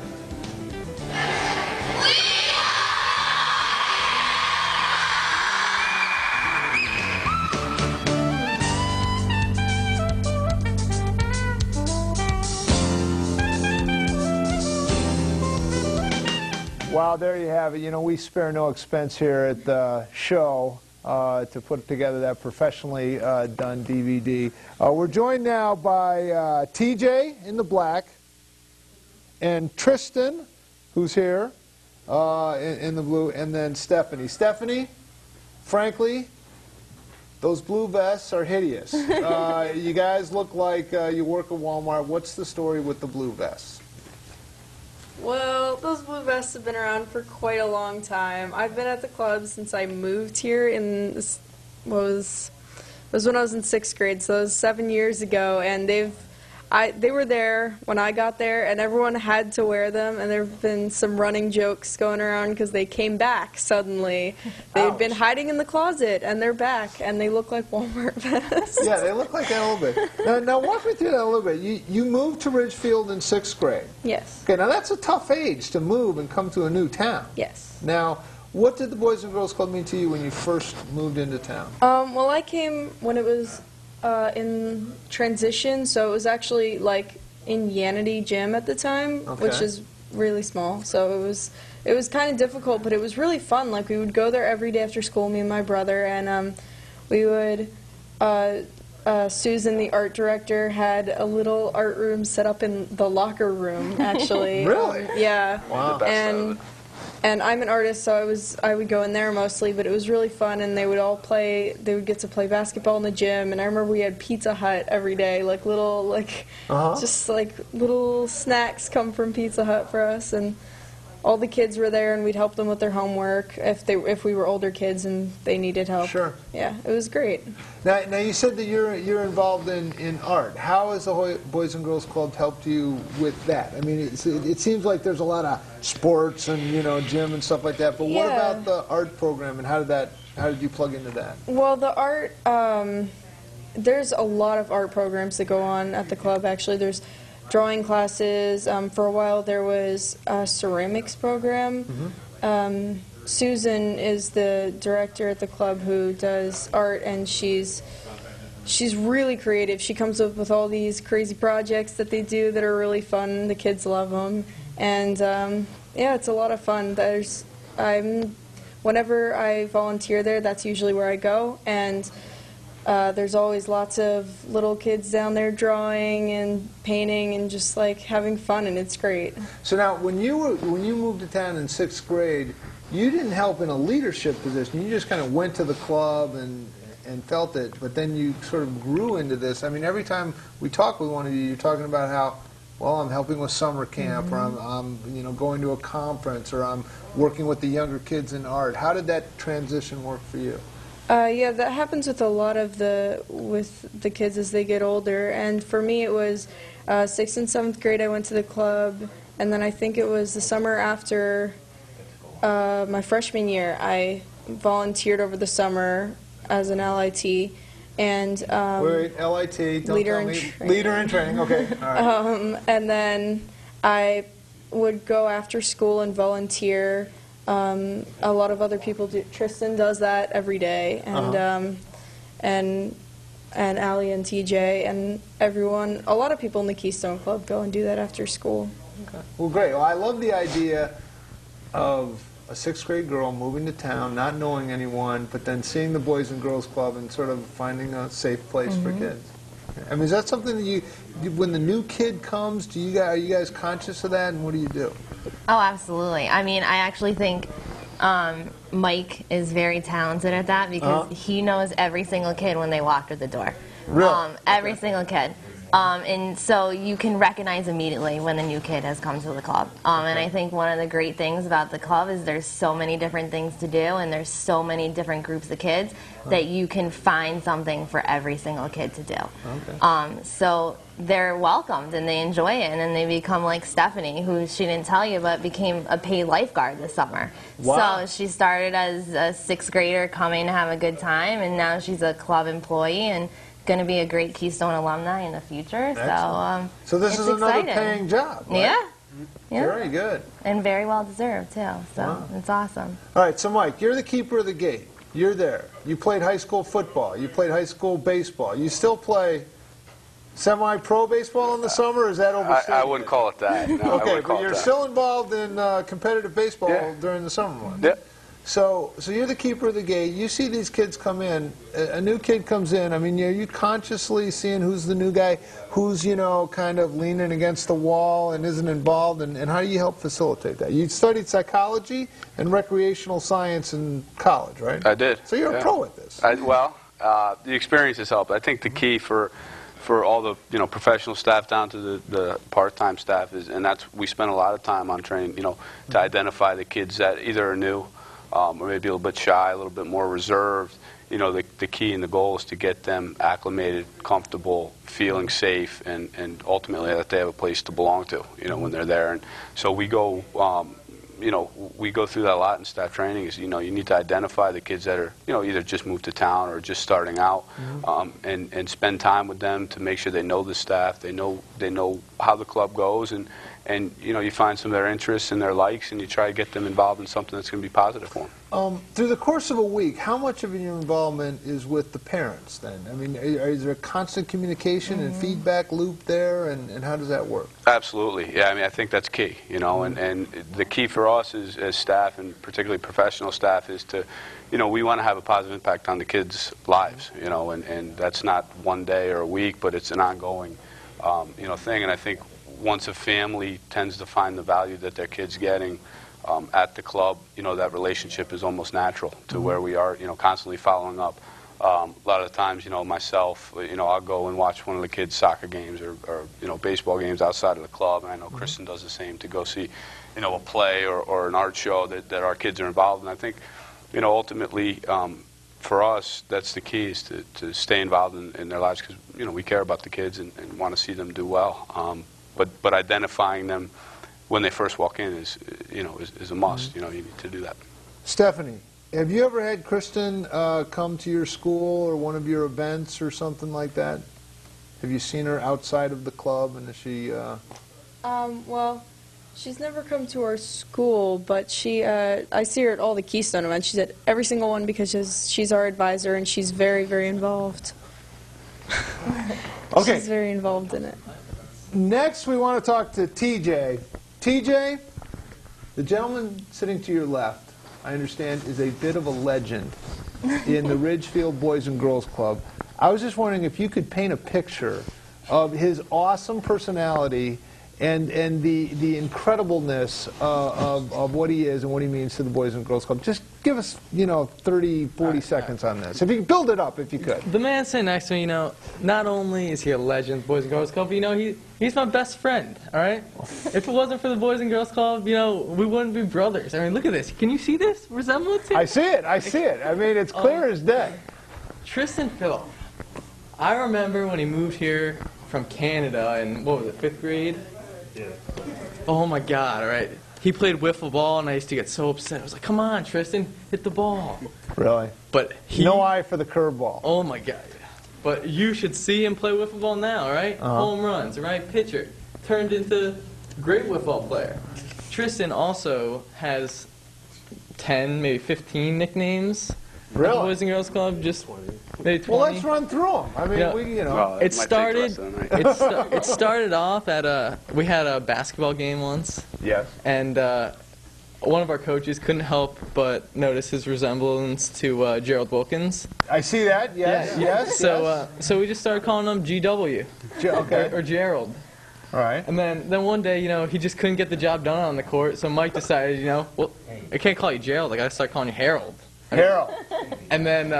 [SPEAKER 1] Well, there you have it. You know, we spare no expense here at the show to put together that professionally done DVD. We're joined now by TJ in the black and Tristan, who's here in the blue, and then Stephanie. Stephanie, frankly, those blue vests are hideous. You guys look like you work at Walmart. What's the story with the blue vests?
[SPEAKER 19] Well, those blue vests have been around for quite a long time. I've been at the club since I moved here in this was when I was in 6th grade, so that was 7 years ago, and they were there when I got there, and everyone had to wear them, and there have been some running jokes going around because they came back suddenly. They'd been hiding in the closet, and they're back, and they look like Walmart vests.
[SPEAKER 1] Yeah, they look like that a little bit. Now walk me through that a little bit. You moved to Ridgefield in 6th grade.
[SPEAKER 19] Yes.
[SPEAKER 1] Okay, now that's a tough age to move and come to a new town.
[SPEAKER 19] Yes.
[SPEAKER 1] Now, what did the Boys and Girls Club mean to you when you first moved into town?
[SPEAKER 19] Well, I came when it was in transition, so it was actually like in Yanity Gym at the time, which is really small. So it was kind of difficult, but it was really fun. Like, we would go there every day after school, me and my brother, and we would. Susan, the art director, had a little art room set up in the locker room. Actually,
[SPEAKER 1] really?
[SPEAKER 19] Yeah.
[SPEAKER 1] Wow.
[SPEAKER 19] And I'm an artist, so I would go in there mostly, but it was really fun, and they would all play. They would get to play basketball in the gym, and I remember we had Pizza Hut every day, like little just like little snacks come from Pizza Hut for us, and all the kids were there, and we'd help them with their homework if we were older kids and they needed help.
[SPEAKER 1] Sure.
[SPEAKER 19] Yeah, it was great.
[SPEAKER 1] Now you said that you're involved in art. How has the Boys and Girls Club helped you with that? I mean, it seems like there's a lot of sports and gym and stuff like that. But what about the art program, and how did you plug into that?
[SPEAKER 19] Well, the art there's a lot of art programs that go on at the club. Actually, there's drawing classes. For a while there was a ceramics program.
[SPEAKER 1] Mm-hmm.
[SPEAKER 19] Susan is the director at the club who does art, and she's really creative. She comes up with all these crazy projects that they do that are really fun. The kids love them, and yeah, it's a lot of fun. Whenever I volunteer there, that's usually where I go, and there's always lots of little kids down there drawing and painting and just like having fun, and it's great.
[SPEAKER 1] So now, when you moved to town in 6th grade, you didn't help in a leadership position. You just kind of went to the club and felt it, but then you sort of grew into this. I mean, every time we talk with one of you, you're talking about how, well, I'm helping with summer camp, or I'm going to a conference, or I'm working with the younger kids in art. How did that transition work for you?
[SPEAKER 19] Yeah, that happens with a lot of with the kids as they get older. And for me, it was 6th and 7th grade. I went to the club, and then I think it was the summer after my freshman year. I volunteered over the summer as an LIT, and
[SPEAKER 1] wait, LIT, don't
[SPEAKER 19] leader
[SPEAKER 1] tell me. Leader in training. Okay. All right.
[SPEAKER 19] And then I would go after school and volunteer. A lot of other people do. Tristan does that every day, and and Allie and TJ and everyone. A lot of people in the Keystone Club go and do that after school.
[SPEAKER 1] Okay. Well, great. Well, I love the idea of a 6th grade girl moving to town, not knowing anyone, but then seeing the Boys and Girls Club and sort of finding a safe place for kids. I mean, is that something that when the new kid comes, are you guys conscious of that, and what do you do?
[SPEAKER 3] Oh, absolutely. I mean, I actually think Mike is very talented at that because he knows every single kid when they walk through the door.
[SPEAKER 1] Really?
[SPEAKER 3] Every single kid. And so you can recognize immediately when the new kid has come to the club. And I think one of the great things about the club is there's so many different things to do, and there's so many different groups of kids that you can find something for every single kid to do.
[SPEAKER 1] Okay.
[SPEAKER 3] So they're welcomed and they enjoy it, and then they become like Stephanie, who she didn't tell you, but became a paid lifeguard this summer.
[SPEAKER 1] Wow.
[SPEAKER 3] So she started as a 6th grader coming to have a good time, and now she's a club employee and going to be a great Keystone alumni in the future.
[SPEAKER 1] So this is another paying job, right?
[SPEAKER 3] Yeah.
[SPEAKER 1] Very good.
[SPEAKER 3] And very well deserved, too. So it's awesome.
[SPEAKER 1] All right, so Mike, you're the keeper of the gate. You're there. You played high school football. You played high school baseball. You still play semi-pro baseball in the summer, or is that overstated?
[SPEAKER 2] I wouldn't call it that. No,
[SPEAKER 1] okay, but you're still involved in competitive baseball during the summer months.
[SPEAKER 2] Yeah.
[SPEAKER 1] So you're the keeper of the gate. You see these kids come in. A new kid comes in. I mean, are you consciously seeing who's the new guy, who's, kind of leaning against the wall and isn't involved, and how do you help facilitate that? You studied psychology and recreational science in college, right?
[SPEAKER 2] I did.
[SPEAKER 1] So you're a pro at this.
[SPEAKER 2] The experience has helped. I think the key for all the professional staff down to the part-time staff is, and we spend a lot of time on training, to identify the kids that either are new, or maybe a little bit shy, a little bit more reserved. The key and the goal is to get them acclimated, comfortable, feeling safe, and ultimately that they have a place to belong to, when they're there. And so we go, we go through that a lot in staff training. Is you need to identify the kids that are either just moved to town or just starting out, and spend time with them to make sure they know the staff, they know how the club goes, and you find some of their interests and their likes, and you try to get them involved in something that's going to be positive for them.
[SPEAKER 1] Through the course of a week, how much of your involvement is with the parents then? I mean, is there a constant communication and feedback loop there, and how does that work?
[SPEAKER 2] Absolutely. Yeah, I mean, I think that's key, and the key for us is, as staff, and particularly professional staff, is to, we want to have a positive impact on the kids' lives, and that's not one day or a week, but it's an ongoing, thing. And I think once a family tends to find the value that their kid's getting at the club, that relationship is almost natural to where we are, constantly following up. A lot of the times, myself, I'll go and watch one of the kids' soccer games or baseball games outside of the club, and I know Kristen does the same, to go see, a play or an art show that our kids are involved in. I think, ultimately, for us, that's the key, is to stay involved in their lives, because, we care about the kids and want to see them do well. But identifying them when they first walk in is a must. You need to do that.
[SPEAKER 1] Stephanie, have you ever had Kristen come to your school or one of your events or something like that? Have you seen her outside of the club, and is she?
[SPEAKER 19] Well, she's never come to our school, but I see her at all the Keystone events. She's at every single one because she's our advisor, and she's very, very involved.
[SPEAKER 1] Okay.
[SPEAKER 19] She's very involved in it.
[SPEAKER 1] Next, we want to talk to TJ. TJ, the gentleman sitting to your left, I understand, is a bit of a legend in the Ridgefield Boys and Girls Club. I was just wondering if you could paint a picture of his awesome personality and the incredibleness of what he is and what he means to the Boys and Girls Club. Just give us, 30, 40 seconds on this. If you could build it up, if you could.
[SPEAKER 20] The man sitting next to me, not only is he a legend, Boys and Girls Club, but, he's my best friend, all right? If it wasn't for the Boys and Girls Club, we wouldn't be brothers. I mean, look at this. Can you see this resemblance here?
[SPEAKER 1] I see it. I mean, it's clear as day.
[SPEAKER 20] Tristan Phillip. I remember when he moved here from Canada in, 5th grade? Yeah. Oh my God, all right. He played wiffle ball, and I used to get so upset. I was like, come on, Tristan, hit the ball.
[SPEAKER 1] Really?
[SPEAKER 20] But
[SPEAKER 1] no eye for the curveball.
[SPEAKER 20] Oh my God. But you should see him play wiffle ball now, right? Home runs, right? Pitcher. Turned into a great wiffle ball player. Tristan also has 10, maybe 15 nicknames.
[SPEAKER 1] Really?
[SPEAKER 20] At the Boys and Girls Club, just maybe 20.
[SPEAKER 1] Well, let's run through them. I mean,
[SPEAKER 2] Well,
[SPEAKER 20] it started. It started off at we had a basketball game once.
[SPEAKER 1] Yes.
[SPEAKER 20] And one of our coaches couldn't help but notice his resemblance to Gerald Wilkins.
[SPEAKER 1] I see that. Yes. Yes.
[SPEAKER 20] So we just started calling him GW.
[SPEAKER 1] Okay.
[SPEAKER 20] Or Gerald.
[SPEAKER 1] All right.
[SPEAKER 20] And then one day, he just couldn't get the job done on the court, so Mike decided, well, I can't call you Gerald. I got to start calling you Harold.
[SPEAKER 1] Harold.
[SPEAKER 20] And then,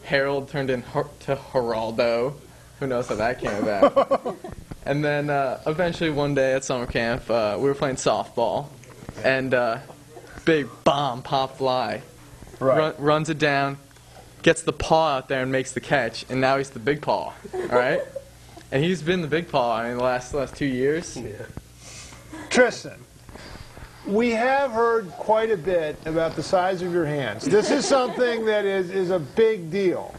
[SPEAKER 20] Harold turned into Geraldo. Who knows how that came about? And then eventually one day at summer camp, we were playing softball, and big bomb pop fly.
[SPEAKER 1] Right.
[SPEAKER 20] Runs it down, gets the paw out there and makes the catch, and now he's the big paw. All right. And he's been the big paw the last 2 years.
[SPEAKER 1] Yeah. Tristan, we have heard quite a bit about the size of your hands. This is something that is a big deal.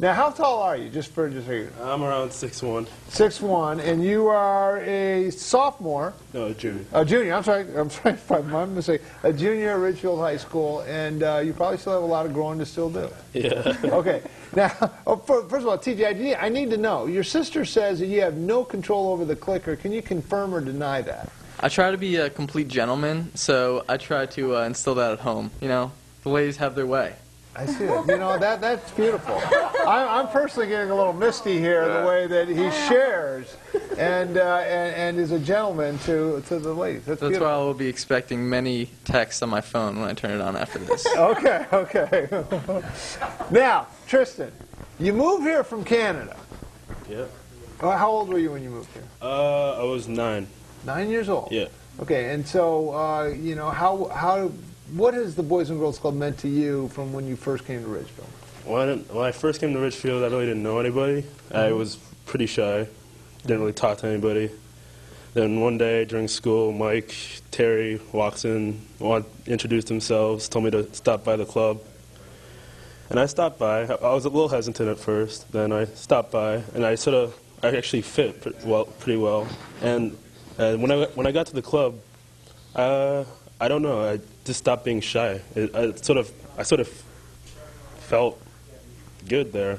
[SPEAKER 1] Now, how tall are you? Just for you.
[SPEAKER 21] I'm around 6'1".
[SPEAKER 1] 6'1", and you are a sophomore.
[SPEAKER 21] No, a junior.
[SPEAKER 1] A junior. I'm sorry. My mistake. A junior at Ridgefield High School, and you probably still have a lot of growing to still do.
[SPEAKER 21] Yeah.
[SPEAKER 1] Okay. Now, first of all, TJ, I need to know. Your sister says that you have no control over the clicker. Can you confirm or deny that?
[SPEAKER 20] I try to be a complete gentleman, so I try to instill that at home. The ladies have their way.
[SPEAKER 1] I see it. That's beautiful. I'm personally getting a little misty here, the way that he shares and is a gentleman to the ladies. That's
[SPEAKER 20] why I will be expecting many texts on my phone when I turn it on after this.
[SPEAKER 1] Okay. Now, Tristan, you moved here from Canada.
[SPEAKER 21] Yep.
[SPEAKER 1] How old were you when you moved here?
[SPEAKER 21] I was 9.
[SPEAKER 1] 9 years old?
[SPEAKER 21] Yeah.
[SPEAKER 1] Okay, and so, what has the Boys and Girls Club meant to you from when you first came to Ridgefield?
[SPEAKER 21] When I first came to Ridgefield, I really didn't know anybody. I was pretty shy. Didn't really talk to anybody. Then one day during school, Mike, Terry walks in, introduced themselves, told me to stop by the club. And I stopped by. I was a little hesitant at first. Then I stopped by, and I actually fit pretty well. And when I got to the club, I don't know. I just stopped being shy. I sort of felt good there.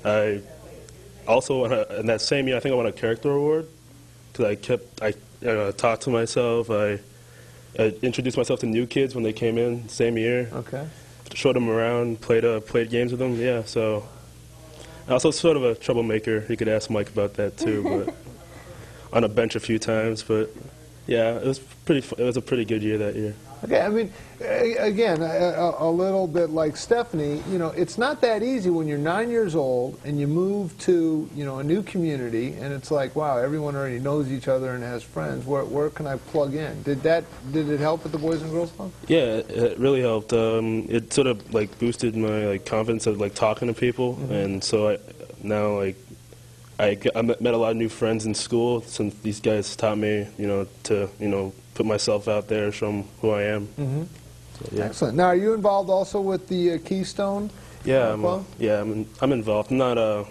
[SPEAKER 21] I also in that same year, I think I won a character award because I talked to myself. I introduced myself to new kids when they came in same year.
[SPEAKER 1] Okay.
[SPEAKER 21] Showed them around, played games with them. Yeah. So I'm also sort of a troublemaker. You could ask Mike about that too, but on a bench a few times. But yeah, it was a pretty good year that year.
[SPEAKER 1] Okay, I mean, again, a little bit like Stephanie, it's not that easy when you're 9 years old and you move to, a new community, and it's like, wow, everyone already knows each other and has friends. Where can I plug in? Did it help at the Boys and Girls Club?
[SPEAKER 21] Yeah, it really helped. It sort of boosted my confidence of talking to people, and so I met a lot of new friends in school since these guys taught me, to put myself out there, show them who I am. So, yeah.
[SPEAKER 1] Excellent. Now, are you involved also with the Keystone?
[SPEAKER 21] Yeah, I'm involved. I'm not a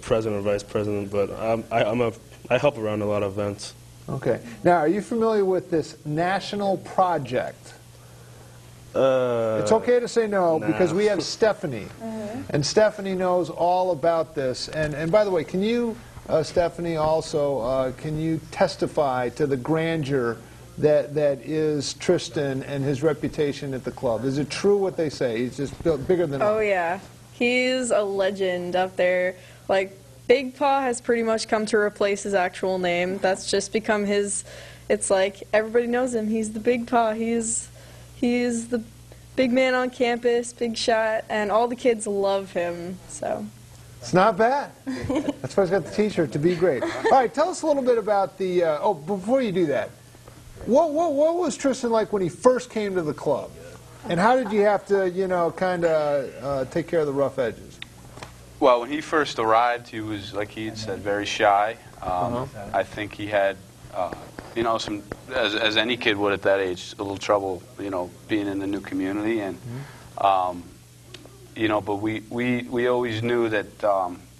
[SPEAKER 21] president or vice president, but I help around a lot of events.
[SPEAKER 1] Okay. Now, are you familiar with this national project? It's okay to say no, because we have Stephanie, and Stephanie knows all about this. And by the way, can you, Stephanie, also can you testify to the grandeur that is Tristan and his reputation at the club? Is it true what they say? He's just bigger than
[SPEAKER 19] Oh yeah, he's a legend up there. Big Paw has pretty much come to replace his actual name. That's just become his. It's like everybody knows him. He's the Big Paw. He's the big man on campus, big shot, and all the kids love him. So
[SPEAKER 1] it's not bad. That's why he's got the T-shirt, to be great. All right, tell us a little bit about the. Before you do that, what was Tristan like when he first came to the club, and how did you have to kind of take care of the rough edges?
[SPEAKER 2] Well, when he first arrived, he was, like he had said, very shy. I think he had. Some, as any kid would at that age, a little trouble, being in the new community, and but we always knew that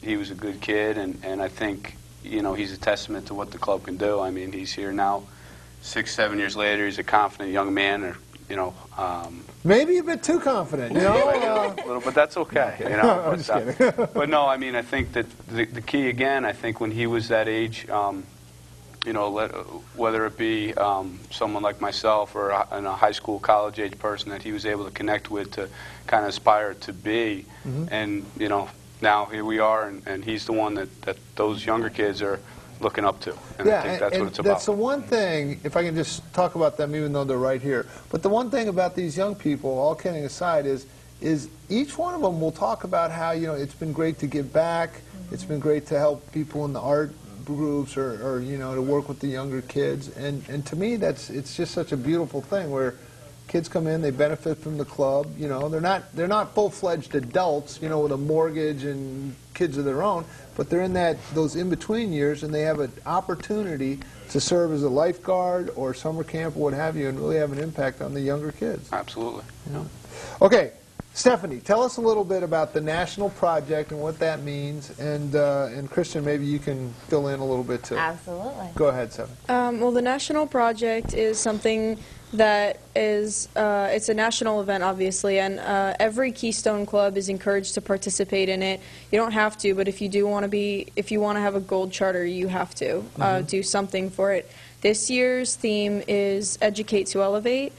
[SPEAKER 2] he was a good kid, and I think he's a testament to what the club can do. I mean, he's here now, 6-7 years later. He's a confident young man,
[SPEAKER 1] maybe a bit too confident,
[SPEAKER 2] a little, but that's okay,
[SPEAKER 1] I'm just kidding.
[SPEAKER 2] But no, I mean, I think that the key again, I think when he was that age. you know, whether it be someone like myself or a high school, college age person that he was able to connect with to kind of aspire to be. And, you know, now here we are, and he's the one that those younger kids are looking up to. And I think that's what it's about.
[SPEAKER 1] That's the one thing, if I can just talk about them even though they're right here, but the one thing about these young people, all kidding aside, is each one of them will talk about how, you know, it's been great to give back, it's been great to help people in the art groups or you know, to work with the younger kids, and to me it's just such a beautiful thing where kids come in, they benefit from the club, you know, they're not full-fledged adults, you know, with a mortgage and kids of their own, but they're in those in-between years, and they have an opportunity to serve as a lifeguard or summer camp or what have you, and really have an impact on the younger kids.
[SPEAKER 2] Absolutely.
[SPEAKER 1] You know? Okay, Stephanie, tell us a little bit about the national project and what that means, and Christian, maybe you can fill in a little bit too.
[SPEAKER 3] Absolutely.
[SPEAKER 1] Go ahead, Stephanie.
[SPEAKER 19] Well, the national project is something that is, it's a national event, obviously, and every Keystone Club is encouraged to participate in it. You don't have to, but if you do want to be, if you want to have a gold charter, you have to do something for it. This year's theme is Educate to Elevate.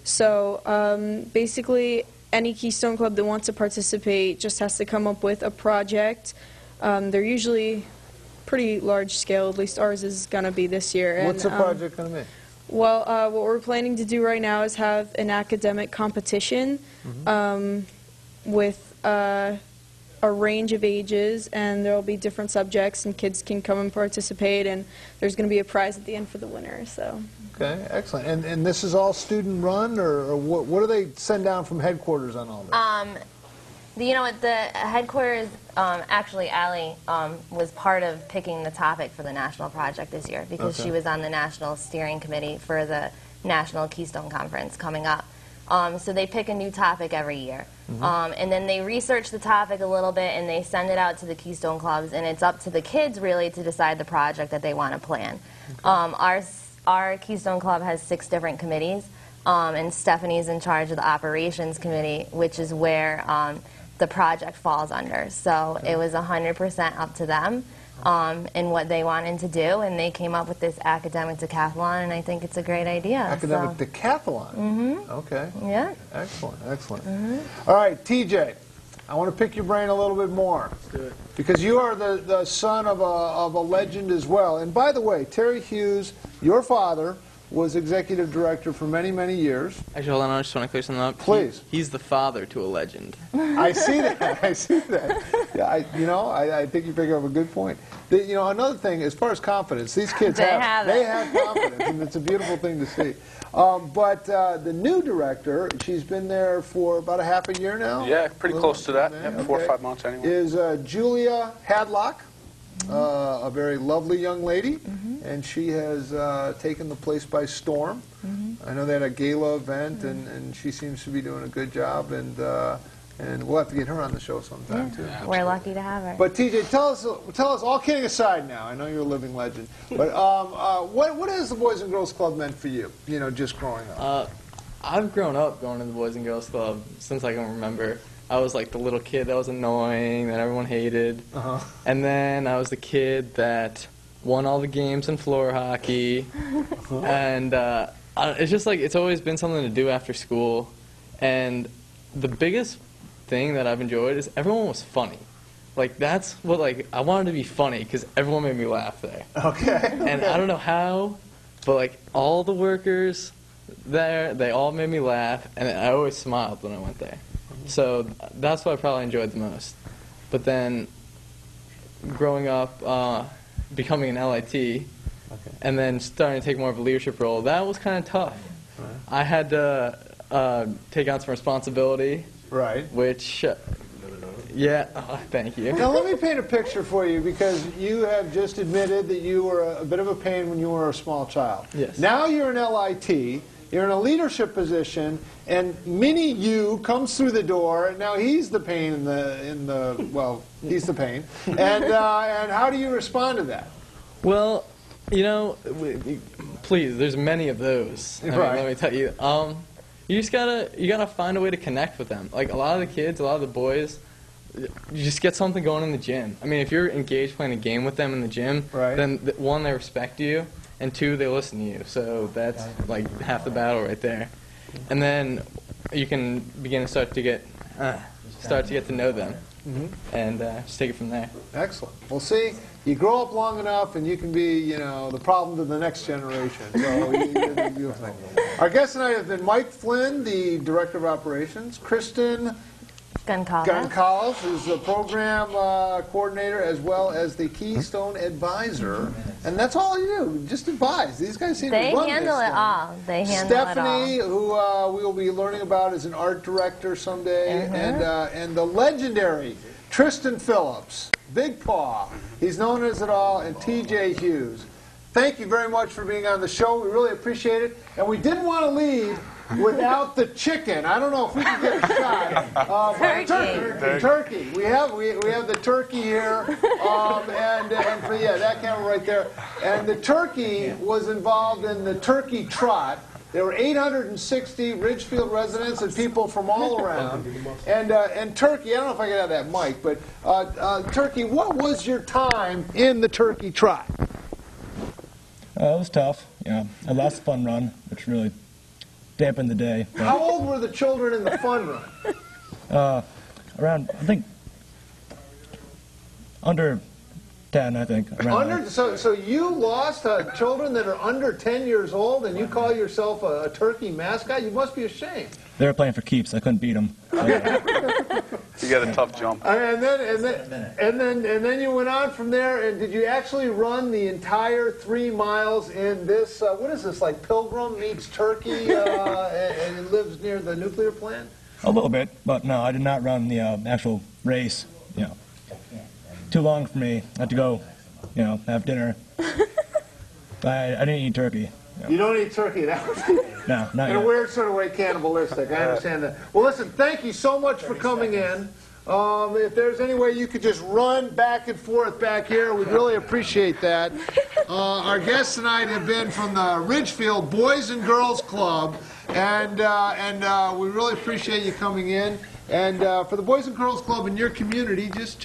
[SPEAKER 19] So basically, any Keystone Club that wants to participate just has to come up with a project. They're usually pretty large scale, at least ours is going to be this year.
[SPEAKER 1] What's the project going to be?
[SPEAKER 19] Well, what we're planning to do right now is have an academic competition with a range of ages, and there will be different subjects, and kids can come and participate, and there's going to be a prize at the end for the winner. So. Okay,
[SPEAKER 1] excellent. And this is all student run, or what do they send down from headquarters on all this?
[SPEAKER 3] You know, the headquarters, actually, Allie was part of picking the topic for the national project this year because she was on the national steering committee for the National Keystone Conference coming up. So they pick a new topic every year. And then they research the topic a little bit and they send it out to the Keystone Clubs, and it's up to the kids really to decide the project that they want to plan. Our Keystone Club has 6 different committees, and Stephanie's in charge of the operations committee, which is where the project falls under. So it was 100% up to them and what they wanted to do, and they came up with this academic decathlon, and I think it's a great idea.
[SPEAKER 1] Academic decathlon? Okay.
[SPEAKER 3] Yeah.
[SPEAKER 1] Excellent, excellent. All right, TJ, I want to pick your brain a little bit more.
[SPEAKER 20] Let's do it.
[SPEAKER 1] Because you are the son of a legend as well. And by the way, Terry Hughes, your father, was executive director for many, many years.
[SPEAKER 20] Actually, hold on, I just want to clear something up.
[SPEAKER 1] Please.
[SPEAKER 20] He's the father to a legend.
[SPEAKER 1] I see that. I see that. Yeah, I think you pick up a good point. You know, another thing, as far as confidence, these kids have confidence, and it's a beautiful thing to see. But the new director, she's been there for about a half a year now?
[SPEAKER 2] Yeah, pretty close to that. Yeah, 4 or 5 months anyway.
[SPEAKER 1] Is Julia Hadlock, a very lovely young lady, and she has taken the place by storm. I know they had a gala event, and she seems to be doing a good job, and we'll have to get her on the show sometime too.
[SPEAKER 3] We're lucky to have her.
[SPEAKER 1] But TJ, tell us, all kidding aside now, I know you're a living legend, but what has the Boys and Girls Club meant for you, you know, just growing up?
[SPEAKER 20] I've grown up going to the Boys and Girls Club since I can remember. I was like the little kid that was annoying, that everyone hated. And then I was the kid that won all the games in floor hockey. And it's just like, it's always been something to do after school. And the biggest thing that I've enjoyed is everyone was funny. Like, that's what, like, I wanted to be funny because everyone made me laugh there. And I don't know how, but like all the workers there, they all made me laugh, and I always smiled when I went there. So that's what I probably enjoyed the most. But then growing up, becoming an LIT, and then starting to take more of a leadership role, that was kind of tough. I had to take on some responsibility, which, thank you.
[SPEAKER 1] Now let me paint a picture for you, because you have just admitted that you were a bit of a pain when you were a small child.
[SPEAKER 20] Yes.
[SPEAKER 1] Now you're an LIT. You're in a leadership position, and mini you comes through the door, and now he's the pain in the well, he's the pain. And how do you respond to that?
[SPEAKER 20] Well, you know, please, there's many of those. I mean, let me tell you. You just gotta find a way to connect with them. Like, a lot of the kids, a lot of the boys, you just get something going in the gym. I mean, if you're engaged playing a game with them in the gym, then one, they respect you. and 2, they listen to you. So that's like half the battle right there. And then you can begin to start to get to know them, and just take it from there.
[SPEAKER 1] Excellent. Well, see, you grow up long enough, and you can be, you know, the problem to the next generation. So you're beautiful. Our guests tonight have been Mike Flynn, the Director of Operations, Kristen Goncalves, who's the Program Coordinator, as well as the Keystone Advisor. And that's all you do, just advise. These guys seem to run this thing.
[SPEAKER 3] They handle it all. They handle
[SPEAKER 1] Stephanie,
[SPEAKER 3] it all.
[SPEAKER 1] who we will be learning about as an art director someday, and the legendary Tristan Phillips, Big Paw. He's known as it all, and T.J. Hughes. Thank you very much for being on the show. We really appreciate it. And we didn't want to leave without the chicken. I don't know if we can get a shot. Turkey. We have the turkey here, and for, yeah, that camera right there. And the turkey was involved in the turkey trot. There were 860 Ridgefield residents and people from all around. And Turkey, I don't know if I can have that mic, but Turkey, what was your time in the turkey trot?
[SPEAKER 5] It was tough. Yeah, I lost the fun run, which really dampened the day.
[SPEAKER 1] How old were the children in the fun run?
[SPEAKER 5] Around, I think, under 10, I think.
[SPEAKER 1] So you lost children that are under 10 years old, and you call yourself a turkey mascot? You must be ashamed.
[SPEAKER 5] They were playing for keeps. I couldn't beat them.
[SPEAKER 2] You got a tough jump.
[SPEAKER 1] And then you went on from there. And did you actually run the entire 3 miles in this? What is this, like Pilgrim meets Turkey, and it lives near the nuclear plant?
[SPEAKER 5] A little bit, but no, I did not run the actual race. You know, too long for me. I had to go, you know, have dinner. But I didn't eat turkey.
[SPEAKER 1] You don't eat turkey. That would be
[SPEAKER 5] no, not
[SPEAKER 1] in
[SPEAKER 5] yet.
[SPEAKER 1] a weird sort of way cannibalistic. I understand that. Well, listen, thank you so much for coming in. If there's any way you could just run back and forth back here, we'd really appreciate that. Our guests tonight have been from the Ridgefield Boys and Girls Club, and we really appreciate you coming in. And for the Boys and Girls Club in your community, just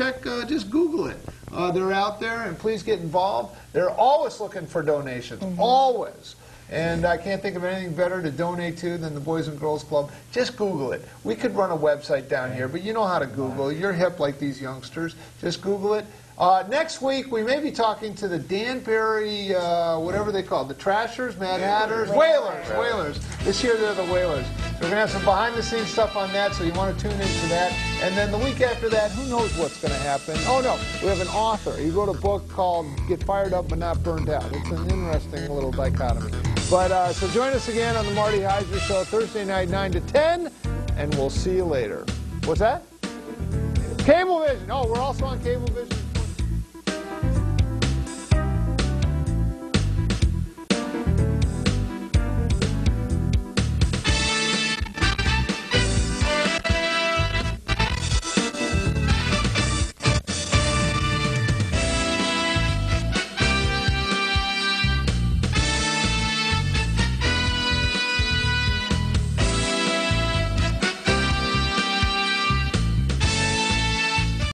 [SPEAKER 1] Google it. They're out there, and please get involved. They're always looking for donations, always. And I can't think of anything better to donate to than the Boys and Girls Club. Just Google it. We could run a website down here, but you know how to Google. You're hip like these youngsters. Just Google it. Next week, we may be talking to the Danbury, whatever they call it, the Trashers, Mad Hatters, Whalers. This year they're the Whalers. So we're going to have some behind-the-scenes stuff on that, so you want to tune into that. And then the week after that, who knows what's going to happen. Oh, no, we have an author. He wrote a book called Get Fired Up But Not Burned Out. It's an interesting little dichotomy. But so join us again on the Marty Heiser Show, Thursday night, 9 to 10, and we'll see you later. What's that? Cablevision. Oh, we're also on Cablevision.